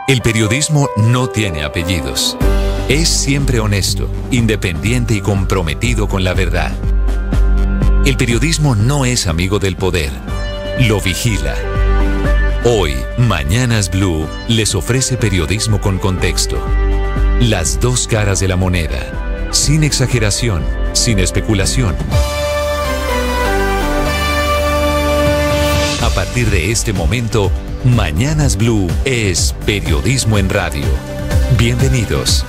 El periodismo no tiene apellidos. Es siempre honesto, independiente y comprometido con la verdad. El periodismo no es amigo del poder, lo vigila. Hoy, Mañanas Blue les ofrece periodismo con contexto. Las dos caras de la moneda, sin exageración, sin especulación. A partir de este momento, Mañanas Blue es periodismo en radio. Bienvenidos.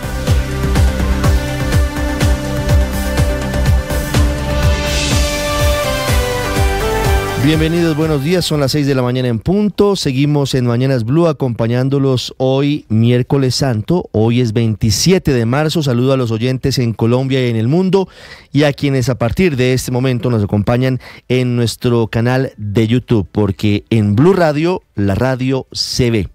Bienvenidos, buenos días, son las 6 de la mañana en punto, seguimos en Mañanas Blue acompañándolos hoy miércoles santo, hoy es 27 de marzo, saludo a los oyentes en Colombia y en el mundo y a quienes a partir de este momento nos acompañan en nuestro canal de YouTube, porque en Blue Radio, la radio se ve.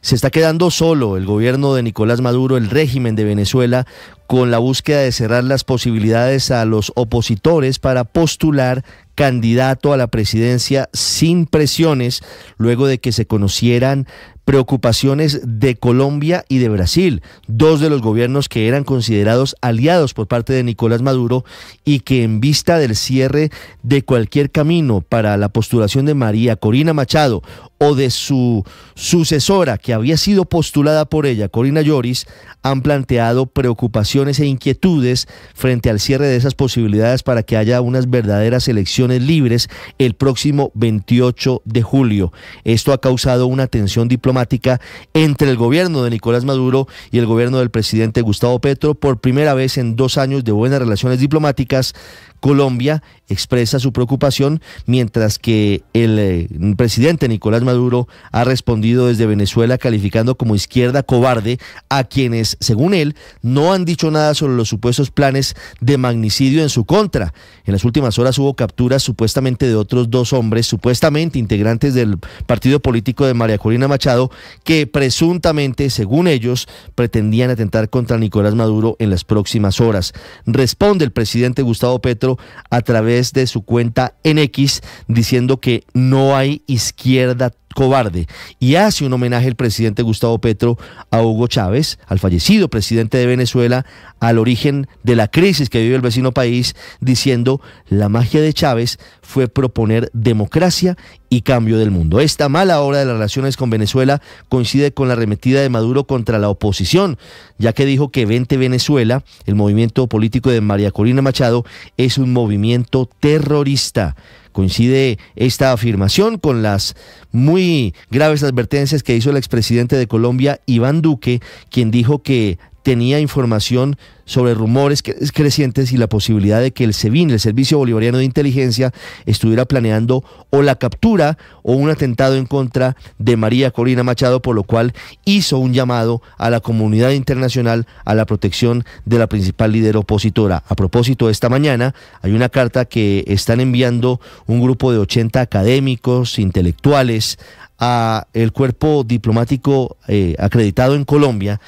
Se está quedando solo el gobierno de Nicolás Maduro, el régimen de Venezuela, con la búsqueda de cerrar las posibilidades a los opositores para postular candidato a la presidencia sin presiones, luego de que se conocieran preocupaciones de Colombia y de Brasil, dos de los gobiernos que eran considerados aliados por parte de Nicolás Maduro y que en vista del cierre de cualquier camino para la postulación de María Corina Machado o de su sucesora que había sido postulada por ella, Corina Lloris, han planteado preocupaciones e inquietudes frente al cierre de esas posibilidades para que haya unas verdaderas elecciones libres el próximo 28 de julio. Esto ha causado una tensión diplomática entre el gobierno de Nicolás Maduro y el gobierno del presidente Gustavo Petro. Por primera vez en 2 años de buenas relaciones diplomáticas, Colombia expresa su preocupación, mientras que el presidente Nicolás Maduro ha respondido desde Venezuela calificando como izquierda cobarde a quienes, según él, no han dicho nada sobre los supuestos planes de magnicidio en su contra. En las últimas horas hubo capturas supuestamente de otros 2 hombres, supuestamente integrantes del partido político de María Corina Machado, que presuntamente, según ellos, pretendían atentar contra Nicolás Maduro en las próximas horas. Responde el presidente Gustavo Petro a través de su cuenta en X diciendo que no hay izquierda cobarde, y hace un homenaje el presidente Gustavo Petro a Hugo Chávez, al fallecido presidente de Venezuela, al origen de la crisis que vive el vecino país, diciendo: la magia de Chávez fue proponer democracia y cambio del mundo. Esta mala obra de las relaciones con Venezuela coincide con la arremetida de Maduro contra la oposición, ya que dijo que Vente Venezuela, el movimiento político de María Corina Machado, es un movimiento terrorista. Coincide esta afirmación con las muy graves advertencias que hizo el expresidente de Colombia, Iván Duque, quien dijo que tenía información sobre rumores crecientes y la posibilidad de que el SEBIN, el Servicio Bolivariano de Inteligencia, estuviera planeando o la captura o un atentado en contra de María Corina Machado, por lo cual hizo un llamado a la comunidad internacional a la protección de la principal líder opositora. A propósito, esta mañana hay una carta que están enviando un grupo de 80 académicos, intelectuales, a el cuerpo diplomático acreditado en Colombia,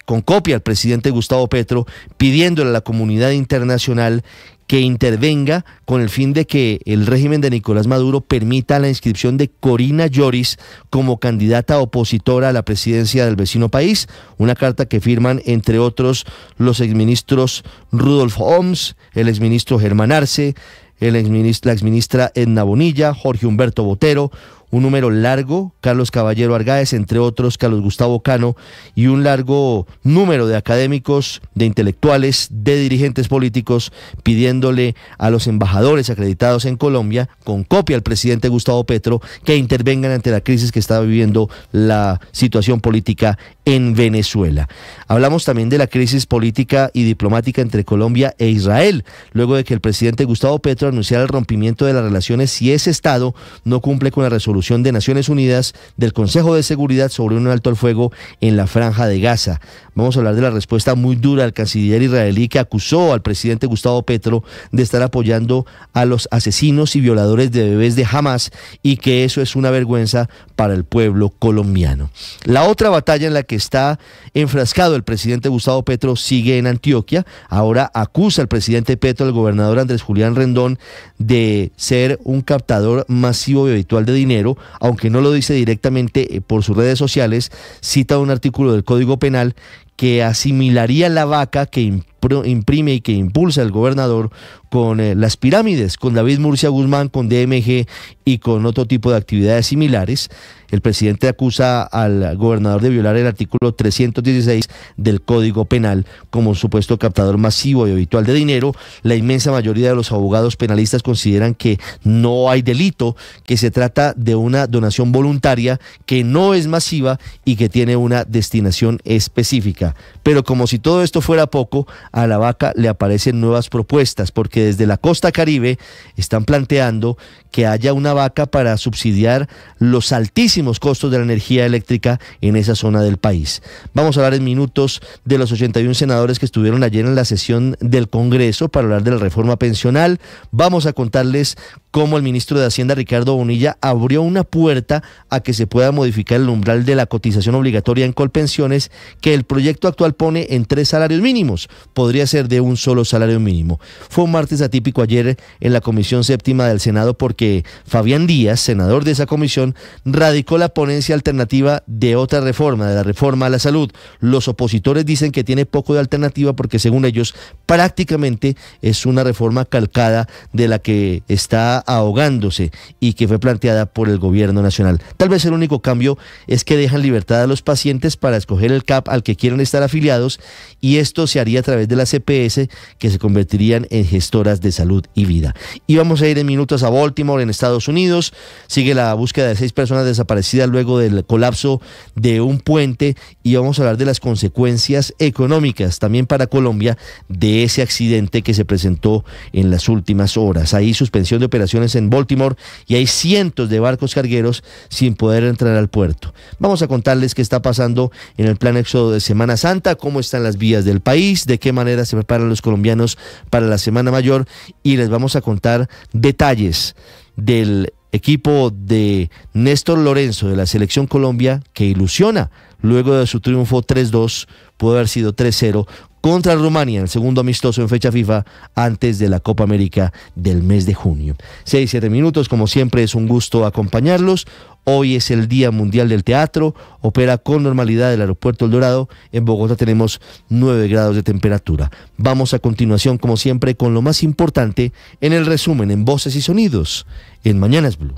con copia al presidente Gustavo Petro, pidiéndole a la comunidad internacional que intervenga con el fin de que el régimen de Nicolás Maduro permita la inscripción de Corina Lloris como candidata opositora a la presidencia del vecino país. Una carta que firman, entre otros, los exministros Rudolf Homs, el exministro Germán Arce, la exministra Edna Bonilla, Jorge Humberto Botero, un número largo, Carlos Caballero Argáez, entre otros, Carlos Gustavo Cano, y un largo número de académicos, de intelectuales, de dirigentes políticos, pidiéndole a los embajadores acreditados en Colombia, con copia al presidente Gustavo Petro, que intervengan ante la crisis que está viviendo la situación política en Venezuela. Hablamos también de la crisis política y diplomática entre Colombia e Israel, luego de que el presidente Gustavo Petro anunciara el rompimiento de las relaciones si ese Estado no cumple con la resolución de Naciones Unidas del Consejo de Seguridad sobre un alto al fuego en la Franja de Gaza. Vamos a hablar de la respuesta muy dura del canciller israelí, que acusó al presidente Gustavo Petro de estar apoyando a los asesinos y violadores de bebés de Hamas, y que eso es una vergüenza para el pueblo colombiano. La otra batalla en la que está enfrascado el presidente Gustavo Petro sigue en Antioquia. Ahora acusa al presidente Petro, al gobernador Andrés Julián Rendón, de ser un captador masivo y habitual de dinero, dinero, aunque no lo dice directamente por sus redes sociales, cita un artículo del Código Penal que asimilaría la vaca que imprime y que impulsa el gobernador con las pirámides, con David Murcia Guzmán, con DMG y con otro tipo de actividades similares. El presidente acusa al gobernador de violar el artículo 316 del Código Penal como supuesto captador masivo y habitual de dinero. La inmensa mayoría de los abogados penalistas consideran que no hay delito, que se trata de una donación voluntaria, que no es masiva y que tiene una destinación específica. Pero como si todo esto fuera poco, a la vaca le aparecen nuevas propuestas, porque desde la costa Caribe están planteando que haya una vaca para subsidiar los altísimos costos de la energía eléctrica en esa zona del país. Vamos a hablar en minutos de los 81 senadores que estuvieron ayer en la sesión del Congreso para hablar de la reforma pensional. Vamos a contarles cómo el ministro de Hacienda, Ricardo Bonilla, abrió una puerta a que se pueda modificar el umbral de la cotización obligatoria en Colpensiones, que el proyecto actual pone en 3 salarios mínimos. Podría ser de un solo salario mínimo. Fue un martes atípico ayer en la Comisión Séptima del Senado porque Fabián Díaz, senador de esa comisión, radicó la ponencia alternativa de otra reforma, de la reforma a la salud. Los opositores dicen que tiene poco de alternativa porque, según ellos, prácticamente es una reforma calcada de la que está ahogándose y que fue planteada por el gobierno nacional. Tal vez el único cambio es que dejan libertad a los pacientes para escoger el CAP al que quieren estar afiliados, y esto se haría a través de las EPS, que se convertirían en gestoras de salud y vida. Y vamos a ir en minutos a Baltimore, en Estados Unidos. Sigue la búsqueda de 6 personas desaparecidas luego del colapso de un puente, y vamos a hablar de las consecuencias económicas también para Colombia de ese accidente que se presentó en las últimas horas. Hay suspensión de operaciones en Baltimore y hay cientos de barcos cargueros sin poder entrar al puerto. Vamos a contarles qué está pasando en el plan éxodo de Semana Santa, cómo están las vías del país, de qué manera se preparan los colombianos para la Semana Mayor, y les vamos a contar detalles del equipo de Néstor Lorenzo de la Selección Colombia, que ilusiona luego de su triunfo 3-2, pudo haber sido 3-0, contra Rumania en el segundo amistoso en fecha FIFA antes de la Copa América del mes de junio. 6-7 minutos, como siempre es un gusto acompañarlos. Hoy es el Día Mundial del Teatro, opera con normalidad el aeropuerto El Dorado. En Bogotá tenemos 9 grados de temperatura. Vamos a continuación, como siempre, con lo más importante en el resumen en Voces y Sonidos en Mañanas Blue.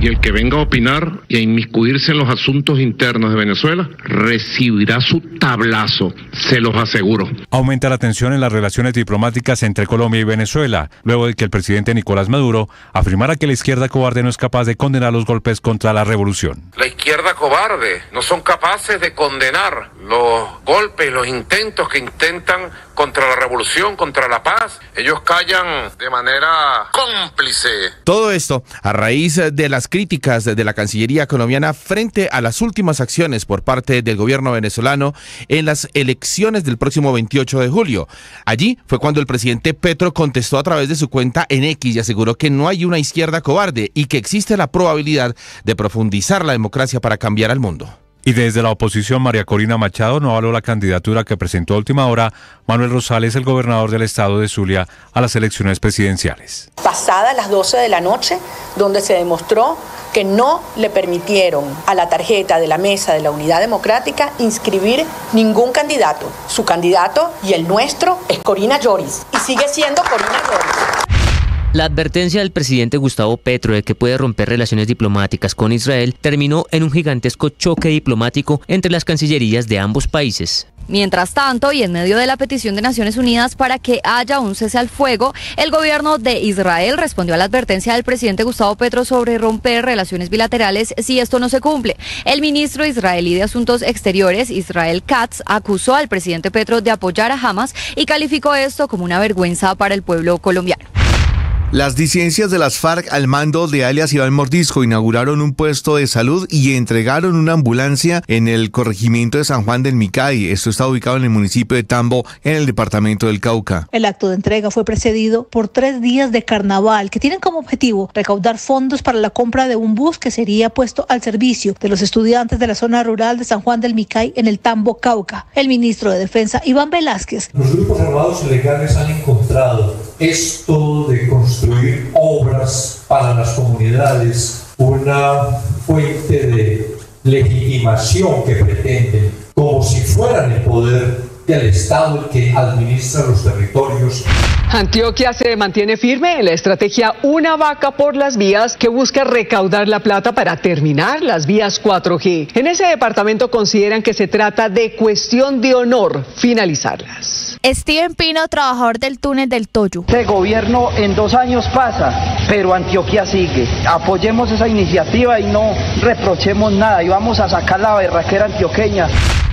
Y el que venga a opinar y a inmiscuirse en los asuntos internos de Venezuela recibirá su tablazo, se los aseguro. Aumenta la tensión en las relaciones diplomáticas entre Colombia y Venezuela, luego de que el presidente Nicolás Maduro afirmara que la izquierda cobarde no es capaz de condenar los golpes contra la revolución. La izquierda cobarde no son capaces de condenar los golpes, los intentos que intentan contra la revolución, contra la paz. Ellos callan de manera cómplice. Todo esto a raíz de las críticas de la Cancillería colombiana frente a las últimas acciones por parte del gobierno venezolano en las elecciones del próximo 28 de julio. Allí fue cuando el presidente Petro contestó a través de su cuenta en X y aseguró que no hay una izquierda cobarde y que existe la probabilidad de profundizar la democracia para cambiar al mundo. Y desde la oposición, María Corina Machado no avaló la candidatura que presentó a última hora Manuel Rosales, el gobernador del estado de Zulia, a las elecciones presidenciales. Pasadas las 12 de la noche, donde se demostró que no le permitieron a la tarjeta de la Mesa de la Unidad Democrática inscribir ningún candidato. Su candidato y el nuestro es Corina Lloris, y sigue siendo Corina Lloris. La advertencia del presidente Gustavo Petro de que puede romper relaciones diplomáticas con Israel terminó en un gigantesco choque diplomático entre las cancillerías de ambos países. Mientras tanto, y en medio de la petición de Naciones Unidas para que haya un cese al fuego, el gobierno de Israel respondió a la advertencia del presidente Gustavo Petro sobre romper relaciones bilaterales si esto no se cumple. El ministro israelí de Asuntos Exteriores, Israel Katz, acusó al presidente Petro de apoyar a Hamas y calificó esto como una vergüenza para el pueblo colombiano. Las disidencias de las FARC al mando de alias Iván Mordisco inauguraron un puesto de salud y entregaron una ambulancia en el corregimiento de San Juan del Micay. Esto está ubicado en el municipio de Tambo, en el departamento del Cauca. El acto de entrega fue precedido por 3 días de carnaval que tienen como objetivo recaudar fondos para la compra de un bus que sería puesto al servicio de los estudiantes de la zona rural de San Juan del Micay en el Tambo, Cauca. El ministro de Defensa, Iván Velázquez. Los grupos armados ilegales han encontrado esto de construir construir obras para las comunidades, una fuente de legitimación que pretenden, como si fueran el poder del Estado el que administra los territorios. Antioquia se mantiene firme en la estrategia Una Vaca por las Vías, que busca recaudar la plata para terminar las vías 4G. En ese departamento consideran que se trata de cuestión de honor finalizarlas. Steven Pino, trabajador del túnel del Toyo. Este gobierno en 2 años pasa, pero Antioquia sigue. Apoyemos esa iniciativa y no reprochemos nada y vamos a sacar la berraquera antioqueña.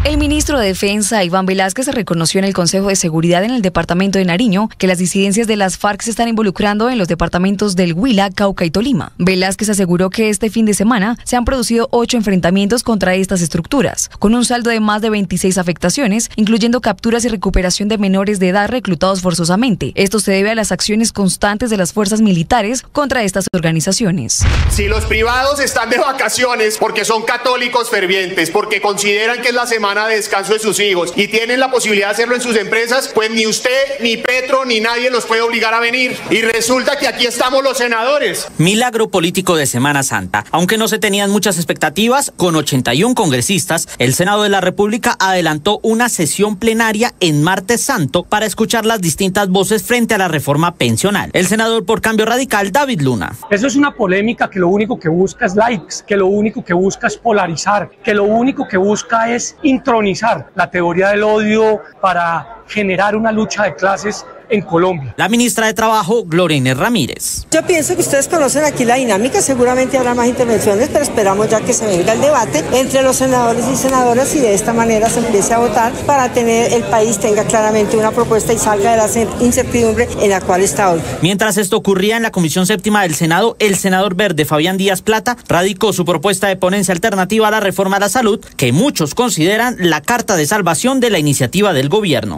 El ministro de Defensa, Iván Velázquez, reconoció en el Consejo de Seguridad en el departamento de Nariño que las disidencias de las FARC se están involucrando en los departamentos del Huila, Cauca y Tolima. Velázquez aseguró que este fin de semana se han producido 8 enfrentamientos contra estas estructuras, con un saldo de más de 26 afectaciones, incluyendo capturas y recuperación de menores de edad reclutados forzosamente. Esto se debe a las acciones constantes de las fuerzas militares contra estas organizaciones. Si los privados están de vacaciones porque son católicos fervientes, porque consideran que es la semana de descanso de sus hijos y tienen la posibilidad de hacerlo en sus empresas, pues ni usted, ni Petro, ni nadie los puede obligar a venir. Y resulta que aquí estamos los senadores. Milagro político de Semana Santa. Aunque no se tenían muchas expectativas, con 81 congresistas, el Senado de la República adelantó una sesión plenaria en Martes Santo para escuchar las distintas voces frente a la reforma pensional. El senador por Cambio Radical, David Luna. Eso es una polémica que lo único que busca es likes, que lo único que busca es polarizar, que lo único que busca es intronizar la teoría del odio para generar una lucha de clases en Colombia. La ministra de Trabajo, Gloria Inés Ramírez. Yo pienso que ustedes conocen aquí la dinámica, seguramente habrá más intervenciones, pero esperamos ya que se venga el debate entre los senadores y senadoras y de esta manera se empiece a votar para tener el país tenga claramente una propuesta y salga de la incertidumbre en la cual está hoy. Mientras esto ocurría en la Comisión Séptima del Senado, el senador verde Fabián Díaz Plata radicó su propuesta de ponencia alternativa a la reforma a la salud, que muchos consideran la carta de salvación de la iniciativa del gobierno.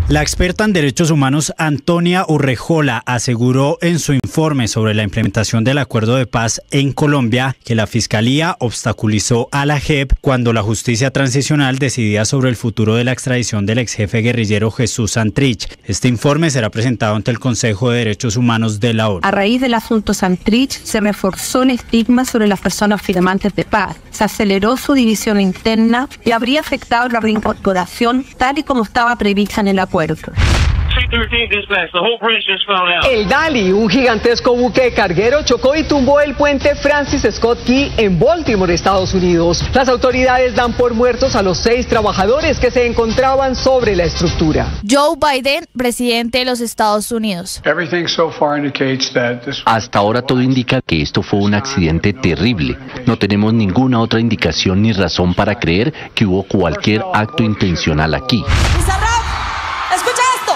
La experta en derechos humanos Antonia Urrejola aseguró en su informe sobre la implementación del acuerdo de paz en Colombia que la Fiscalía obstaculizó a la JEP cuando la justicia transicional decidía sobre el futuro de la extradición del ex jefe guerrillero Jesús Santrich. Este informe será presentado ante el Consejo de Derechos Humanos de la ONU. A raíz del asunto Santrich se reforzó el estigma sobre las personas firmantes de paz, se aceleró su división interna y habría afectado la reincorporación tal y como estaba prevista en el acuerdo. El Dali, un gigantesco buque carguero, chocó y tumbó el puente Francis Scott Key en Baltimore, Estados Unidos. Las autoridades dan por muertos a los 6 trabajadores que se encontraban sobre la estructura. Joe Biden, presidente de los Estados Unidos. Hasta ahora todo indica que esto fue un accidente terrible. No tenemos ninguna otra indicación ni razón para creer que hubo cualquier acto intencional aquí. ¡Escucha esto!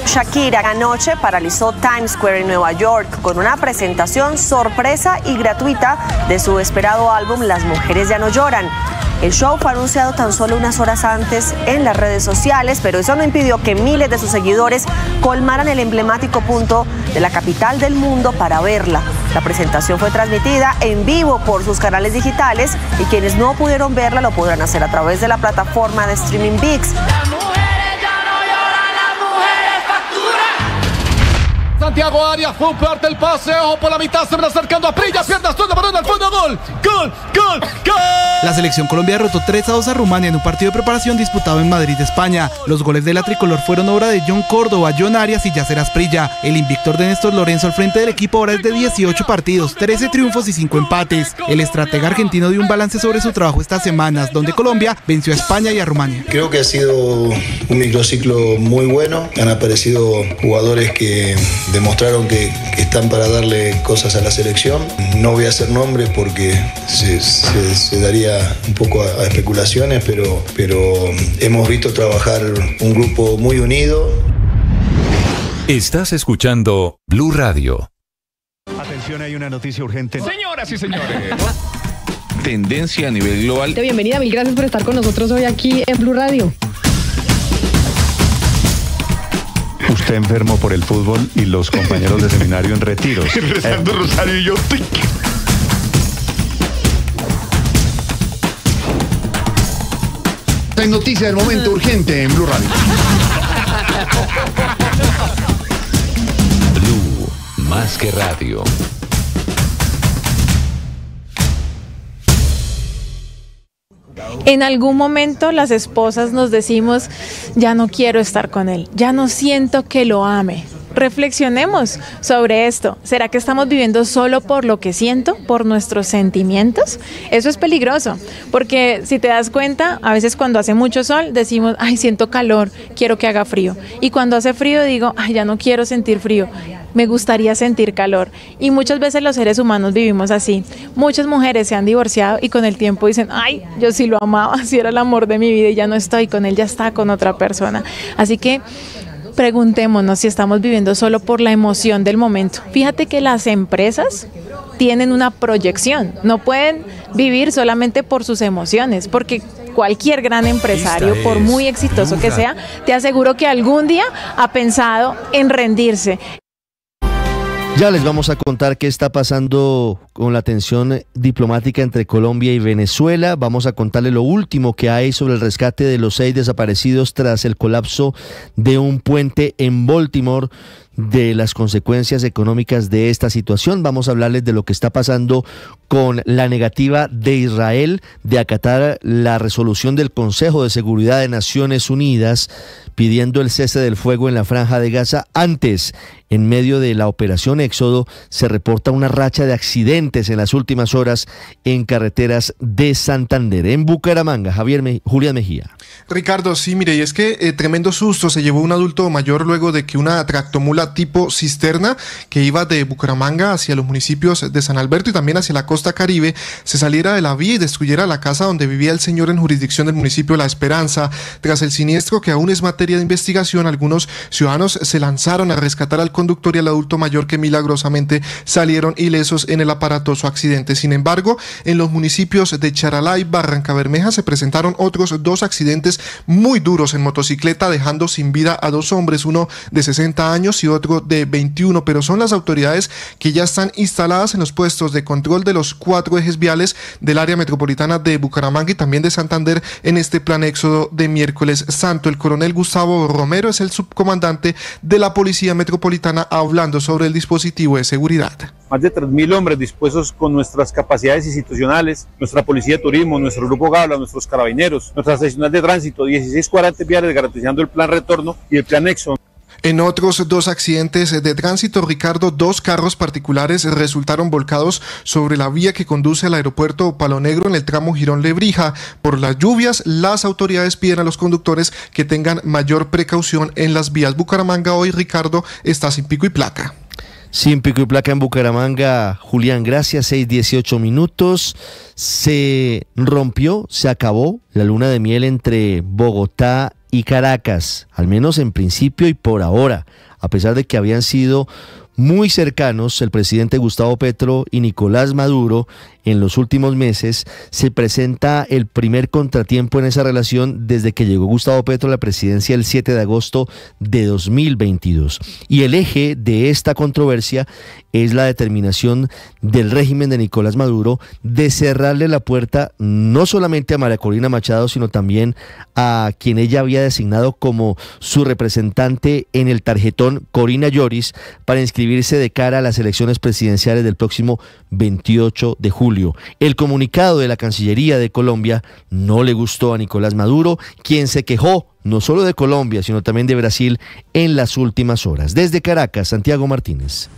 Shakira anoche paralizó Times Square en Nueva York con una presentación sorpresa y gratuita de su esperado álbum Las Mujeres Ya No Lloran. El show fue anunciado tan solo unas horas antes en las redes sociales, pero eso no impidió que miles de sus seguidores colmaran el emblemático punto de la capital del mundo para verla. La presentación fue transmitida en vivo por sus canales digitales y quienes no pudieron verla lo podrán hacer a través de la plataforma de streaming ViX. Santiago Arias, fue un fuerte el pase, ojo por la mitad, se van acercando a Prilla, piernas, todo el balón al fondo, gol, gol, gol, gol. La selección Colombia derrotó 3-2 a Rumania en un partido de preparación disputado en Madrid, España. Los goles de la tricolor fueron obra de John Córdoba, John Arias y Yacer Asprilla. El invictor de Néstor Lorenzo al frente del equipo ahora es de 18 partidos, 13 triunfos y 5 empates. El estratega argentino dio un balance sobre su trabajo estas semanas, donde Colombia venció a España y a Rumania. Creo que ha sido un microciclo muy bueno, han aparecido jugadores que demostraron que están para darle cosas a la selección. No voy a hacer nombres porque se daría un poco a especulaciones, pero hemos visto trabajar un grupo muy unido. Estás escuchando Blue Radio. Atención, hay una noticia urgente. Señoras y señores. Tendencia a nivel global. Bienvenida, mil gracias por estar con nosotros hoy aquí en Blue Radio. Usted enfermo por el fútbol y los compañeros de seminario en retiros. Rezando rosario y yo. en Noticia del Momento Urgente en Blue Radio. Blue, más que radio. En algún momento las esposas nos decimos, ya no quiero estar con él, ya no siento que lo ame. Reflexionemos sobre esto. ¿Será que estamos viviendo solo por lo que siento, por nuestros sentimientos? Eso es peligroso, porque si te das cuenta, a veces cuando hace mucho sol decimos, ay, siento calor, quiero que haga frío. Y cuando hace frío digo, ay, ya no quiero sentir frío, me gustaría sentir calor. Y muchas veces los seres humanos vivimos así. Muchas mujeres se han divorciado y con el tiempo dicen, ay, yo sí lo amaba, sí era el amor de mi vida y ya no estoy con él, ya está con otra persona. Así que preguntémonos si estamos viviendo solo por la emoción del momento. Fíjate que las empresas tienen una proyección, no pueden vivir solamente por sus emociones, porque cualquier gran empresario, por muy exitoso que sea, te aseguro que algún día ha pensado en rendirse. Ya les vamos a contar qué está pasando con la tensión diplomática entre Colombia y Venezuela. Vamos a contarle lo último que hay sobre el rescate de los 6 desaparecidos tras el colapso de un puente en Baltimore, de las consecuencias económicas de esta situación. Vamos a hablarles de lo que está pasando con la negativa de Israel de acatar la resolución del Consejo de Seguridad de Naciones Unidas pidiendo el cese del fuego en la Franja de Gaza. Antes, en medio de la operación Éxodo, se reporta una racha de accidentes en las últimas horas en carreteras de Santander. En Bucaramanga, Julián Mejía. Ricardo, sí, mire, y es que tremendo susto se llevó un adulto mayor luego de que una tractomula tipo cisterna que iba de Bucaramanga hacia los municipios de San Alberto y también hacia la costa Caribe se saliera de la vía y destruyera la casa donde vivía el señor en jurisdicción del municipio La Esperanza. Tras el siniestro, que aún es materia de investigación, algunos ciudadanos se lanzaron a rescatar al conductor y al adulto mayor, que milagrosamente salieron ilesos en el aparatoso accidente. Sin embargo, en los municipios de Charalá y Barrancabermeja se presentaron otros 2 accidentes muy duros en motocicleta, dejando sin vida a 2 hombres, uno de 60 años y otro de 21, pero son las autoridades que ya están instaladas en los puestos de control de los 4 ejes viales del área metropolitana de Bucaramanga y también de Santander en este plan Éxodo de miércoles santo. El coronel Gustavo Romero es el subcomandante de la Policía Metropolitana hablando sobre el dispositivo de seguridad. Más de 3.000 hombres dispuestos con nuestras capacidades institucionales, nuestra Policía de Turismo, nuestro Grupo Gabla, nuestros carabineros, nuestra seccional de tránsito, 16 cuadrantes viales garantizando el plan retorno y el plan Éxodo. En otros 2 accidentes de tránsito, Ricardo, 2 carros particulares resultaron volcados sobre la vía que conduce al aeropuerto Palo Negro en el tramo Girón-Lebrija. Por las lluvias, las autoridades piden a los conductores que tengan mayor precaución en las vías. Bucaramanga hoy, Ricardo, está sin pico y placa. Sin pico y placa en Bucaramanga, Julián, gracias, 6:18 minutos. Se rompió, se acabó la luna de miel entre Bogotá y Caracas, al menos en principio y por ahora, a pesar de que habían sido muy cercanos el presidente Gustavo Petro y Nicolás Maduro en los últimos meses. Se presenta el primer contratiempo en esa relación desde que llegó Gustavo Petro a la presidencia el 7 de agosto de 2022. Y el eje de esta controversia es la determinación del régimen de Nicolás Maduro de cerrarle la puerta no solamente a María Corina Machado, sino también a quien ella había designado como su representante en el tarjetón, Corina Lloris, para inscribirse de cara a las elecciones presidenciales del próximo 28 de julio. El comunicado de la Cancillería de Colombia no le gustó a Nicolás Maduro, quien se quejó no solo de Colombia, sino también de Brasil en las últimas horas. Desde Caracas, Santiago Martínez.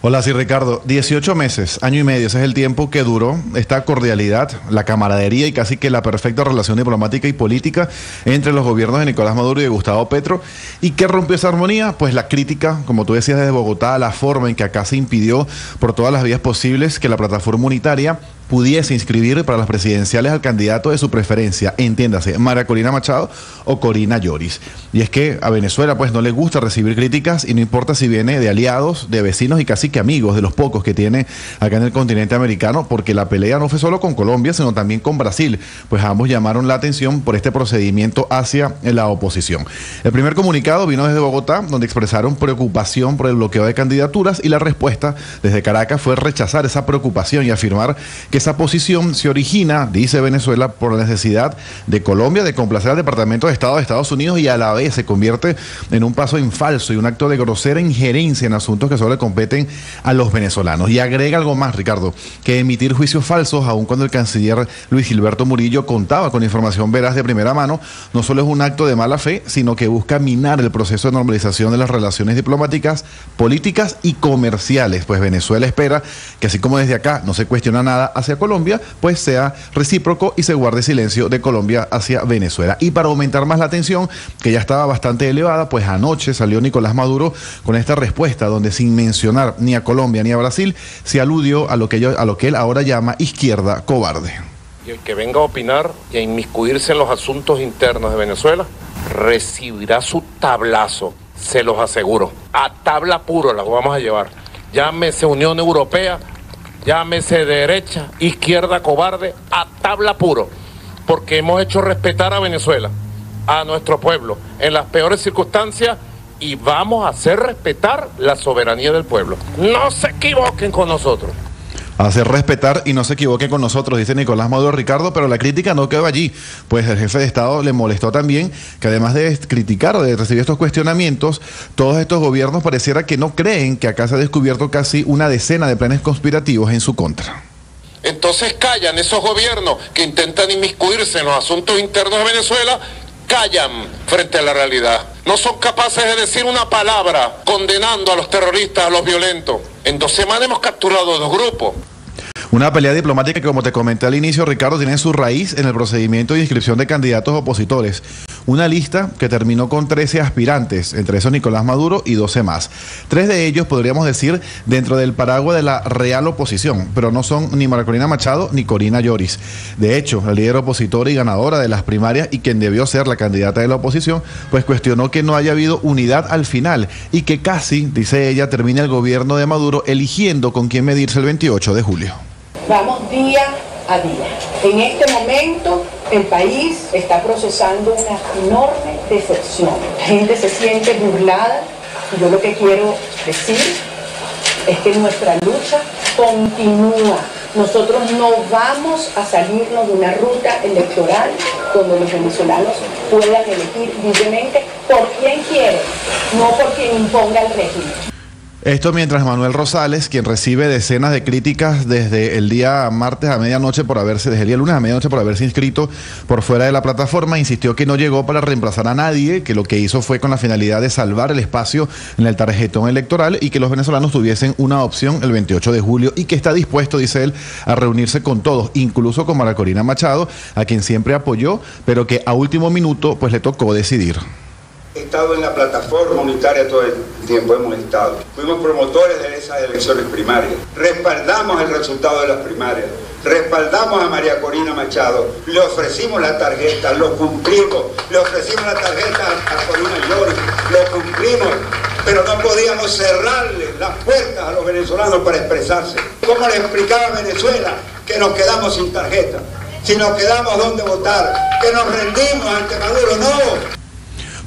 Hola, sí, Ricardo. 18 meses, año y medio, ese es el tiempo que duró esta cordialidad, la camaradería y casi que la perfecta relación diplomática y política entre los gobiernos de Nicolás Maduro y de Gustavo Petro. ¿Y qué rompió esa armonía? Pues la crítica, como tú decías, desde Bogotá, la forma en que acá se impidió por todas las vías posibles que la plataforma unitaria pudiese inscribir para las presidenciales al candidato de su preferencia, entiéndase, María Corina Machado o Corina Lloris. Y es que a Venezuela pues no le gusta recibir críticas y no importa si viene de aliados, de vecinos y casi que amigos, de los pocos que tiene acá en el continente americano, porque la pelea no fue solo con Colombia, sino también con Brasil, pues ambos llamaron la atención por este procedimiento hacia la oposición. El primer comunicado vino desde Bogotá, donde expresaron preocupación por el bloqueo de candidaturas, y la respuesta desde Caracas fue rechazar esa preocupación y afirmar que Esa posición se origina, dice Venezuela, por la necesidad de Colombia de complacer al Departamento de Estado de Estados Unidos y a la vez se convierte en un paso en falso y un acto de grosera injerencia en asuntos que solo le competen a los venezolanos. Y agrega algo más, Ricardo, que emitir juicios falsos, aun cuando el canciller Luis Gilberto Murillo contaba con información veraz de primera mano, no solo es un acto de mala fe, sino que busca minar el proceso de normalización de las relaciones diplomáticas, políticas y comerciales, pues Venezuela espera que así como desde acá no se cuestiona nada hacia Colombia, pues sea recíproco y se guarde silencio de Colombia hacia Venezuela. Y para aumentar más la tensión, que ya estaba bastante elevada, pues anoche salió Nicolás Maduro con esta respuesta donde sin mencionar ni a Colombia ni a Brasil, se aludió a lo que él ahora llama izquierda cobarde. Y el que venga a opinar y a inmiscuirse en los asuntos internos de Venezuela recibirá su tablazo, se los aseguro. A tabla puro las vamos a llevar. Llámese Unión Europea, llámese derecha, izquierda cobarde, a tabla puro. Porque hemos hecho respetar a Venezuela, a nuestro pueblo, en las peores circunstancias y vamos a hacer respetar la soberanía del pueblo. No se equivoquen con nosotros. Hacer respetar y no se equivoque con nosotros, dice Nicolás Maduro, Ricardo, pero la crítica no quedó allí, pues el jefe de Estado le molestó también que además de criticar o de recibir estos cuestionamientos, todos estos gobiernos pareciera que no creen que acá se ha descubierto casi una decena de planes conspirativos en su contra. Entonces callan esos gobiernos que intentan inmiscuirse en los asuntos internos de Venezuela, callan frente a la realidad. No son capaces de decir una palabra condenando a los terroristas, a los violentos. En 2 semanas hemos capturado 2 grupos. Una pelea diplomática que, como te comenté al inicio, Ricardo, tiene su raíz en el procedimiento de inscripción de candidatos opositores. Una lista que terminó con 13 aspirantes, entre esos Nicolás Maduro y 12 más. 3 de ellos, podríamos decir, dentro del paraguas de la real oposición, pero no son ni María Corina Machado ni Corina Lloris. De hecho, la líder opositora y ganadora de las primarias y quien debió ser la candidata de la oposición, pues cuestionó que no haya habido unidad al final y que casi, dice ella, termina el gobierno de Maduro eligiendo con quién medirse el 28 de julio. Vamos día a día. En este momento el país está procesando una enorme decepción. La gente se siente burlada y yo lo que quiero decir es que nuestra lucha continúa. Nosotros no vamos a salirnos de una ruta electoral donde los venezolanos puedan elegir libremente por quien quiere, no por quien imponga el régimen. Esto mientras Manuel Rosales, quien recibe decenas de críticas desde el día martes a medianoche desde el día lunes a medianoche por haberse inscrito por fuera de la plataforma, insistió que no llegó para reemplazar a nadie, que lo que hizo fue con la finalidad de salvar el espacio en el tarjetón electoral y que los venezolanos tuviesen una opción el 28 de julio y que está dispuesto, dice él, a reunirse con todos, incluso con María Corina Machado, a quien siempre apoyó, pero que a último minuto pues le tocó decidir. He estado en la plataforma unitaria todo el tiempo, hemos estado. Fuimos promotores de esas elecciones primarias. Respaldamos el resultado de las primarias. Respaldamos a María Corina Machado. Le ofrecimos la tarjeta, lo cumplimos. Le ofrecimos la tarjeta a Corina Lloris, lo cumplimos. Pero no podíamos cerrarle las puertas a los venezolanos para expresarse. ¿Cómo le explicaba a Venezuela que nos quedamos sin tarjeta? Si nos quedamos donde votar, que nos rendimos ante Maduro, no.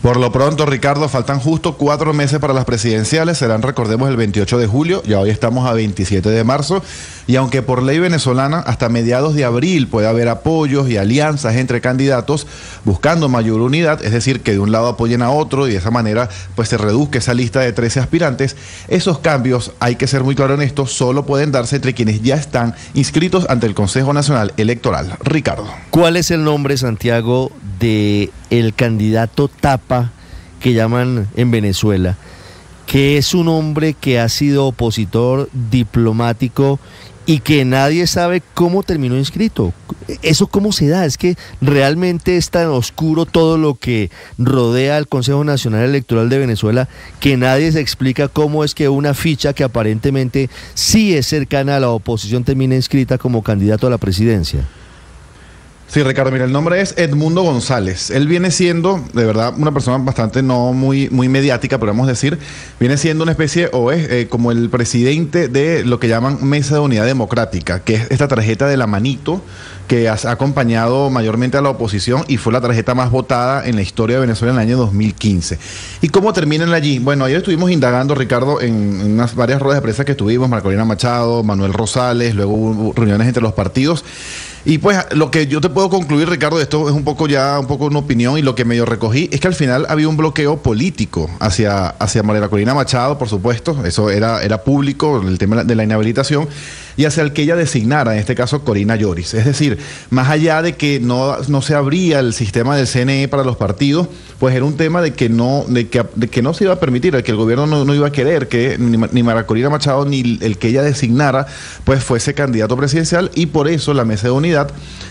Por lo pronto, Ricardo, faltan justo 4 meses para las presidenciales, serán, recordemos, el 28 de julio, ya hoy estamos a 27 de marzo, y aunque por ley venezolana hasta mediados de abril puede haber apoyos y alianzas entre candidatos buscando mayor unidad, es decir, que de un lado apoyen a otro y de esa manera pues se reduzca esa lista de 13 aspirantes, esos cambios, hay que ser muy claro en esto, solo pueden darse entre quienes ya están inscritos ante el Consejo Nacional Electoral. Ricardo. ¿Cuál es el nombre, Santiago, de el candidato tapa que llaman en Venezuela, que es un hombre que ha sido opositor diplomático y que nadie sabe cómo terminó inscrito? ¿Eso cómo se da? Es que realmente es tan oscuro todo lo que rodea al Consejo Nacional Electoral de Venezuela que nadie se explica cómo es que una ficha que aparentemente sí es cercana a la oposición termina inscrita como candidato a la presidencia. Sí, Ricardo, mira, el nombre es Edmundo González. Él viene siendo, de verdad, una persona bastante no muy mediática, podemos decir. Viene siendo una especie, o es como el presidente de lo que llaman Mesa de Unidad Democrática, que es esta tarjeta de la manito que ha acompañado mayormente a la oposición y fue la tarjeta más votada en la historia de Venezuela en el año 2015. ¿Y cómo terminan allí? Bueno, ayer estuvimos indagando, Ricardo, en varias ruedas de prensa que tuvimos, María Corina Machado, Manuel Rosales, luego hubo reuniones entre los partidos. Y pues lo que yo te puedo concluir, Ricardo, de esto es un poco una opinión, y lo que medio recogí es que al final había un bloqueo político hacia María Corina Machado, por supuesto, eso era público, el tema de la inhabilitación, y hacia el que ella designara, en este caso Corina Lloris. Es decir, más allá de que no se abría el sistema del CNE para los partidos, pues era un tema de que no se iba a permitir, de que el gobierno no iba a querer que ni María Corina Machado ni el que ella designara pues fuese candidato presidencial, y por eso la Mesa de Unidad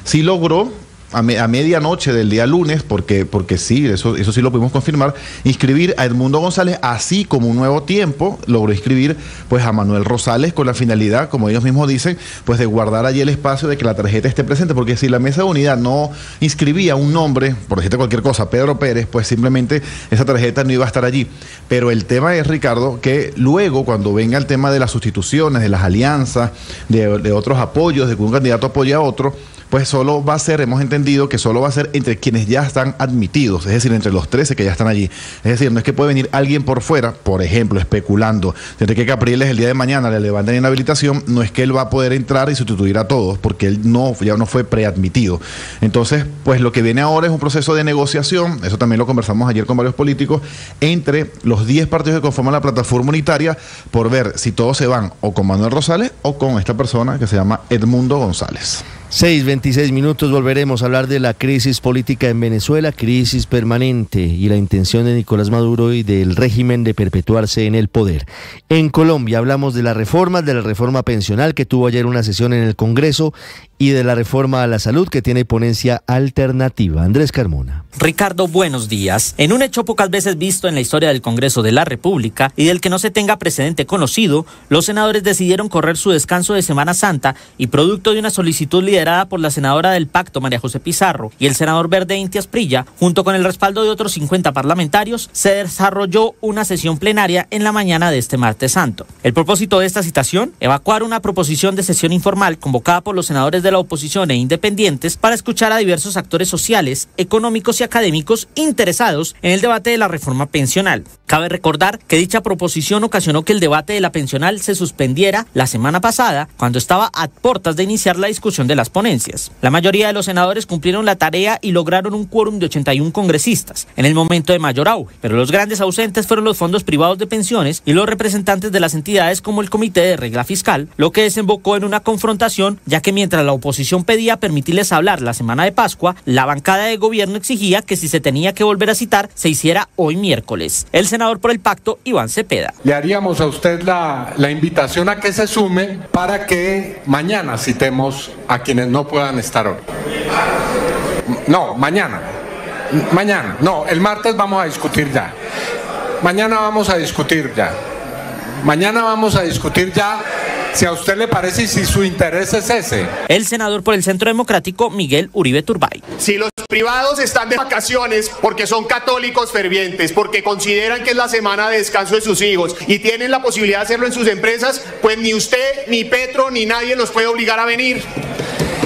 sí logró a medianoche del día lunes, porque sí, eso sí lo pudimos confirmar, inscribir a Edmundo González, así como Un Nuevo Tiempo logró inscribir pues a Manuel Rosales, con la finalidad, como ellos mismos dicen, pues de guardar allí el espacio de que la tarjeta esté presente, porque si la Mesa de Unidad no inscribía un nombre, por decirte cualquier cosa, Pedro Pérez, pues simplemente esa tarjeta no iba a estar allí. Pero el tema es, Ricardo, que luego cuando venga el tema de las sustituciones, de las alianzas, de otros apoyos, de que un candidato apoya a otro, pues solo va a ser, hemos entendido que solo va a ser entre quienes ya están admitidos, es decir, entre los 13 que ya están allí. Es decir, no es que puede venir alguien por fuera, por ejemplo, especulando, desde que Capriles el día de mañana le levanten inhabilitación, no es que él va a poder entrar y sustituir a todos, porque él ya no fue preadmitido. Entonces, pues lo que viene ahora es un proceso de negociación, eso también lo conversamos ayer con varios políticos, entre los 10 partidos que conforman la plataforma unitaria, por ver si todos se van o con Manuel Rosales o con esta persona que se llama Edmundo González. 6:26 minutos, volveremos a hablar de la crisis política en Venezuela, crisis permanente, y la intención de Nicolás Maduro y del régimen de perpetuarse en el poder. En Colombia hablamos de la reforma pensional que tuvo ayer una sesión en el Congreso, y de la reforma a la salud que tiene ponencia alternativa. Andrés Carmona. Ricardo, buenos días. En un hecho pocas veces visto en la historia del Congreso de la República y del que no se tenga precedente conocido, los senadores decidieron correr su descanso de Semana Santa, y producto de una solicitud liderada por la senadora del Pacto, María José Pizarro, y el senador verde Inti Asprilla, junto con el respaldo de otros 50 parlamentarios, se desarrolló una sesión plenaria en la mañana de este martes santo. El propósito de esta citación, evacuar una proposición de sesión informal convocada por los senadores de la oposición e independientes para escuchar a diversos actores sociales, económicos y académicos interesados en el debate de la reforma pensional. Cabe recordar que dicha proposición ocasionó que el debate de la pensional se suspendiera la semana pasada, cuando estaba a puertas de iniciar la discusión de las ponencias. La mayoría de los senadores cumplieron la tarea y lograron un quórum de 81 congresistas en el momento de mayor auge, pero los grandes ausentes fueron los fondos privados de pensiones y los representantes de las entidades como el Comité de Regla Fiscal, lo que desembocó en una confrontación, ya que mientras la oposición pedía permitirles hablar la semana de Pascua, la bancada de gobierno exigía que si se tenía que volver a citar, se hiciera hoy miércoles. El senador por el pacto, Iván Cepeda. Le haríamos a usted la invitación a que se sume para que mañana citemos a quienes no puedan estar hoy. No, mañana. No, el martes vamos a discutir ya. Mañana vamos a discutir ya. Si a usted le parece y si su interés es ese. El senador por el Centro Democrático, Miguel Uribe Turbay. Si los privados están de vacaciones porque son católicos fervientes, porque consideran que es la semana de descanso de sus hijos y tienen la posibilidad de hacerlo en sus empresas, pues ni usted, ni Petro, ni nadie los puede obligar a venir.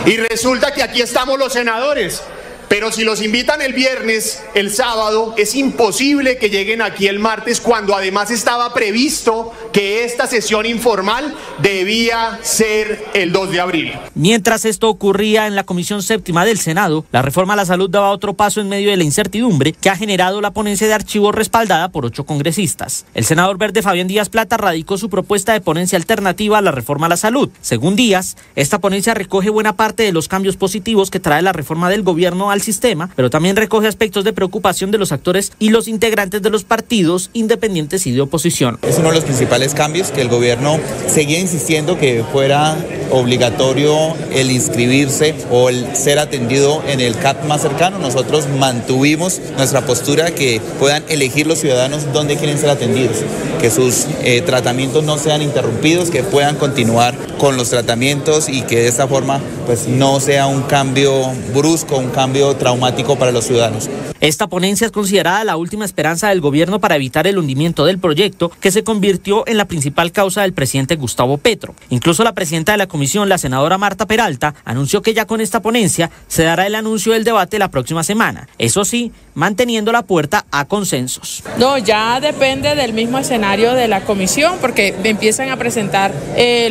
Y resulta que aquí estamos los senadores. Pero si los invitan el viernes, el sábado, es imposible que lleguen aquí el martes, cuando además estaba previsto que esta sesión informal debía ser el 2 de abril. Mientras esto ocurría en la Comisión Séptima del Senado, la reforma a la salud daba otro paso en medio de la incertidumbre que ha generado la ponencia de archivo respaldada por 8 congresistas. El senador verde Fabián Díaz Plata radicó su propuesta de ponencia alternativa a la reforma a la salud. Según Díaz, esta ponencia recoge buena parte de los cambios positivos que trae la reforma del gobierno al sistema, pero también recoge aspectos de preocupación de los actores y los integrantes de los partidos independientes y de oposición. Es uno de los principales cambios, que el gobierno seguía insistiendo que fuera obligatorio el inscribirse o el ser atendido en el CAP más cercano. Nosotros mantuvimos nuestra postura que puedan elegir los ciudadanos dónde quieren ser atendidos, que sus tratamientos no sean interrumpidos, que puedan continuar con los tratamientos y que de esta forma pues no sea un cambio brusco, un cambio traumático para los ciudadanos. Esta ponencia es considerada la última esperanza del gobierno para evitar el hundimiento del proyecto, que se convirtió en la principal causa del presidente Gustavo Petro. Incluso la presidenta de la comisión, la senadora Marta Peralta, anunció que ya con esta ponencia se dará el anuncio del debate la próxima semana. Eso sí, manteniendo la puerta a consensos. No, ya depende del mismo escenario de la comisión, porque empiezan a presentar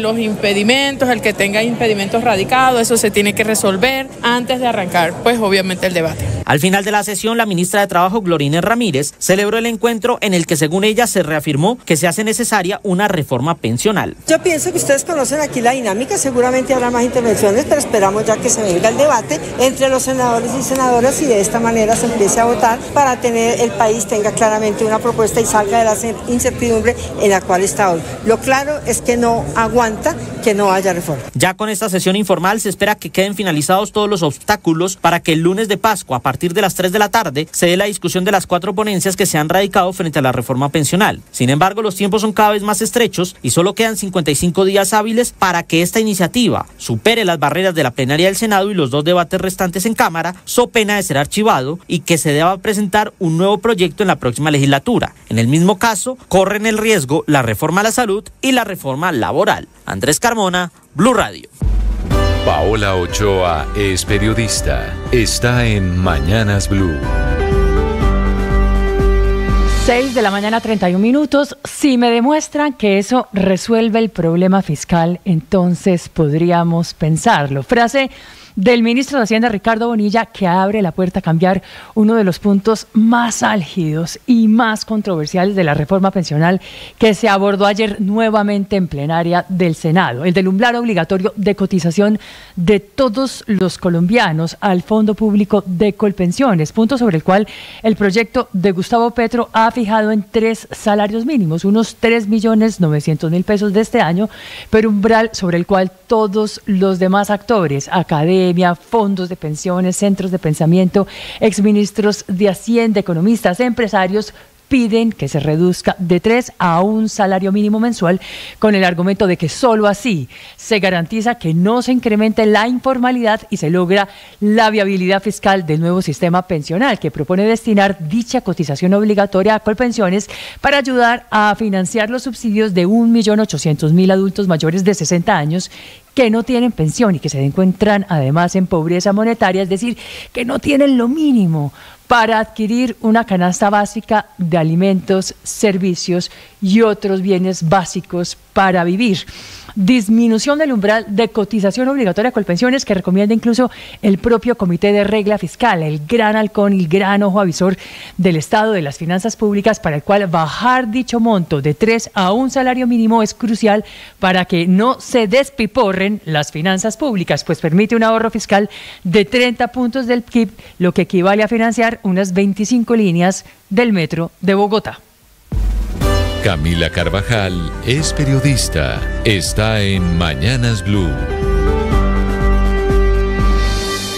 los impedimentos, el que tenga impedimentos radicados, eso se tiene que resolver antes de arrancar, pues obviamente el debate. Al final de la sesión, la ministra de Trabajo, Glorines Ramírez, celebró el encuentro en el que, según ella, se reafirmó que se hace necesaria una reforma pensional. Yo pienso que ustedes conocen aquí la dinámica, seguramente habrá más intervenciones, pero esperamos ya que se venga el debate entre los senadores y senadoras y de esta manera se empiece a votar para tener el país tenga claramente una propuesta y salga de la incertidumbre en la cual está hoy. Lo claro es que no aguanta que no haya reforma. Ya con esta sesión informal se espera que queden finalizados todos los obstáculos para que el lunes de Pascua, a partir de las 3 de la tarde, se dé la discusión de las 4 ponencias que se han radicado frente a la reforma pensional. Sin embargo, los tiempos son cada vez más estrechos y solo quedan 55 días hábiles para que esta iniciativa supere las barreras de la plenaria del Senado y los 2 debates restantes en Cámara, so pena de ser archivado y que se deba presentar un nuevo proyecto en la próxima legislatura. En el mismo caso, corren el riesgo la reforma a la salud y la reforma laboral. Andrés Carmona, Blue Radio. Paola Ochoa es periodista. Está en Mañanas Blue. 6 de la mañana, 31 minutos. Si me demuestran que eso resuelve el problema fiscal, entonces podríamos pensarlo. Frase del ministro de Hacienda, Ricardo Bonilla, que abre la puerta a cambiar uno de los puntos más álgidos y más controversiales de la reforma pensional que se abordó ayer nuevamente en plenaria del Senado, el del umbral obligatorio de cotización de todos los colombianos al Fondo Público de Colpensiones, punto sobre el cual el proyecto de Gustavo Petro ha fijado en 3 salarios mínimos, unos 3.900.000 pesos de este año, pero umbral sobre el cual todos los demás actores, académicos, fondos de pensiones, centros de pensamiento, exministros de Hacienda, economistas, empresarios, piden que se reduzca de 3 a 1 salario mínimo mensual con el argumento de que solo así se garantiza que no se incremente la informalidad y se logra la viabilidad fiscal del nuevo sistema pensional que propone destinar dicha cotización obligatoria a Colpensiones para ayudar a financiar los subsidios de 1.800.000 adultos mayores de 60 años que no tienen pensión y que se encuentran además en pobreza monetaria, es decir, que no tienen lo mínimo para adquirir una canasta básica de alimentos, servicios y otros bienes básicos para vivir. Disminución del umbral de cotización obligatoria a Colpensiones que recomienda incluso el propio Comité de Regla Fiscal, el gran halcón y el gran ojo avisor del Estado de las Finanzas Públicas, para el cual bajar dicho monto de 3 a 1 salario mínimo es crucial para que no se despiporren las finanzas públicas, pues permite un ahorro fiscal de 30 puntos del PIB, lo que equivale a financiar unas 25 líneas del metro de Bogotá. Camila Carvajal es periodista. Está en Mañanas Blue.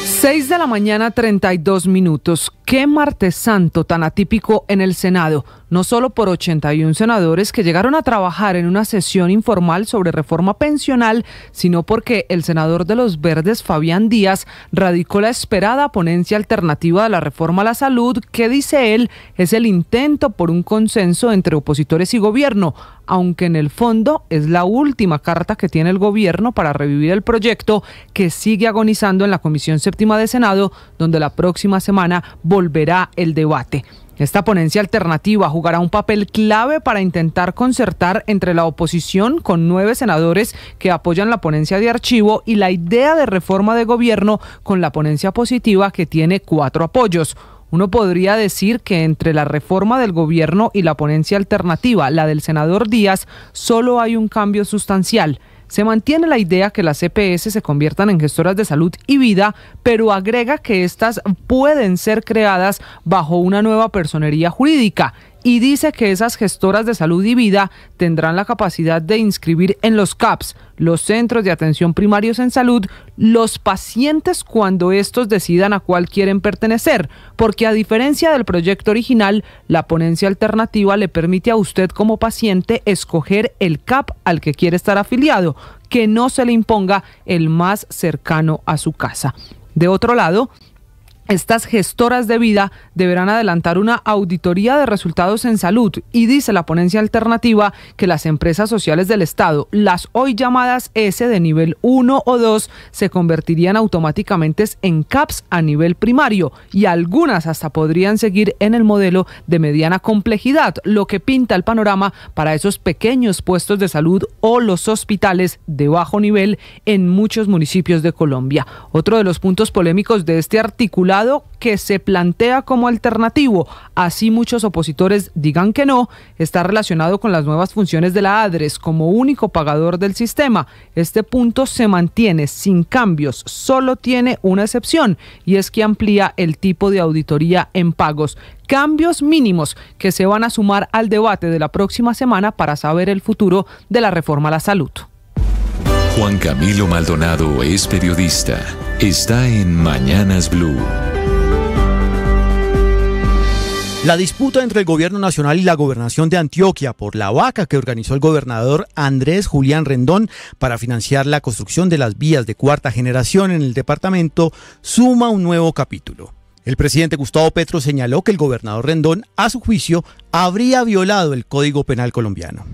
6 de la mañana, 32 minutos. Qué martes santo tan atípico en el Senado, no solo por 81 senadores que llegaron a trabajar en una sesión informal sobre reforma pensional, sino porque el senador de los Verdes, Fabián Díaz, radicó la esperada ponencia alternativa de la reforma a la salud, que dice él es el intento por un consenso entre opositores y gobierno, aunque en el fondo es la última carta que tiene el gobierno para revivir el proyecto que sigue agonizando en la Comisión Séptima de Senado, donde la próxima semana volverá el debate. Esta ponencia alternativa jugará un papel clave para intentar concertar entre la oposición, con 9 senadores que apoyan la ponencia de archivo, y la idea de reforma de gobierno con la ponencia positiva, que tiene 4 apoyos. Uno podría decir que entre la reforma del gobierno y la ponencia alternativa, la del senador Díaz, solo hay un cambio sustancial. Se mantiene la idea que las EPS se conviertan en gestoras de salud y vida, pero agrega que estas pueden ser creadas bajo una nueva personería jurídica. y dice que esas gestoras de salud y vida tendrán la capacidad de inscribir en los CAPS, los centros de atención primarios en salud, los pacientes cuando estos decidan a cuál quieren pertenecer, porque a diferencia del proyecto original, la ponencia alternativa le permite a usted como paciente escoger el CAP al que quiere estar afiliado, que no se le imponga el más cercano a su casa. De otro lado, estas gestoras de vida deberán adelantar una auditoría de resultados en salud y dice la ponencia alternativa que las empresas sociales del Estado, las hoy llamadas S de nivel 1 o 2, se convertirían automáticamente en CAPS a nivel primario y algunas hasta podrían seguir en el modelo de mediana complejidad, lo que pinta el panorama para esos pequeños puestos de salud o los hospitales de bajo nivel en muchos municipios de Colombia. Otro de los puntos polémicos de este articulado que se plantea como alternativo, así muchos opositores digan que no, está relacionado con las nuevas funciones de la ADRES como único pagador del sistema. Este punto se mantiene sin cambios, solo tiene una excepción y es que amplía el tipo de auditoría en pagos. Cambios mínimos que se van a sumar al debate de la próxima semana para saber el futuro de la reforma a la salud. Juan Camilo Maldonado es periodista. Está en Mañanas Blue. La disputa entre el gobierno nacional y la gobernación de Antioquia por la vaca que organizó el gobernador Andrés Julián Rendón para financiar la construcción de las vías de cuarta generación en el departamento suma un nuevo capítulo. El presidente Gustavo Petro señaló que el gobernador Rendón, a su juicio, habría violado el Código Penal colombiano.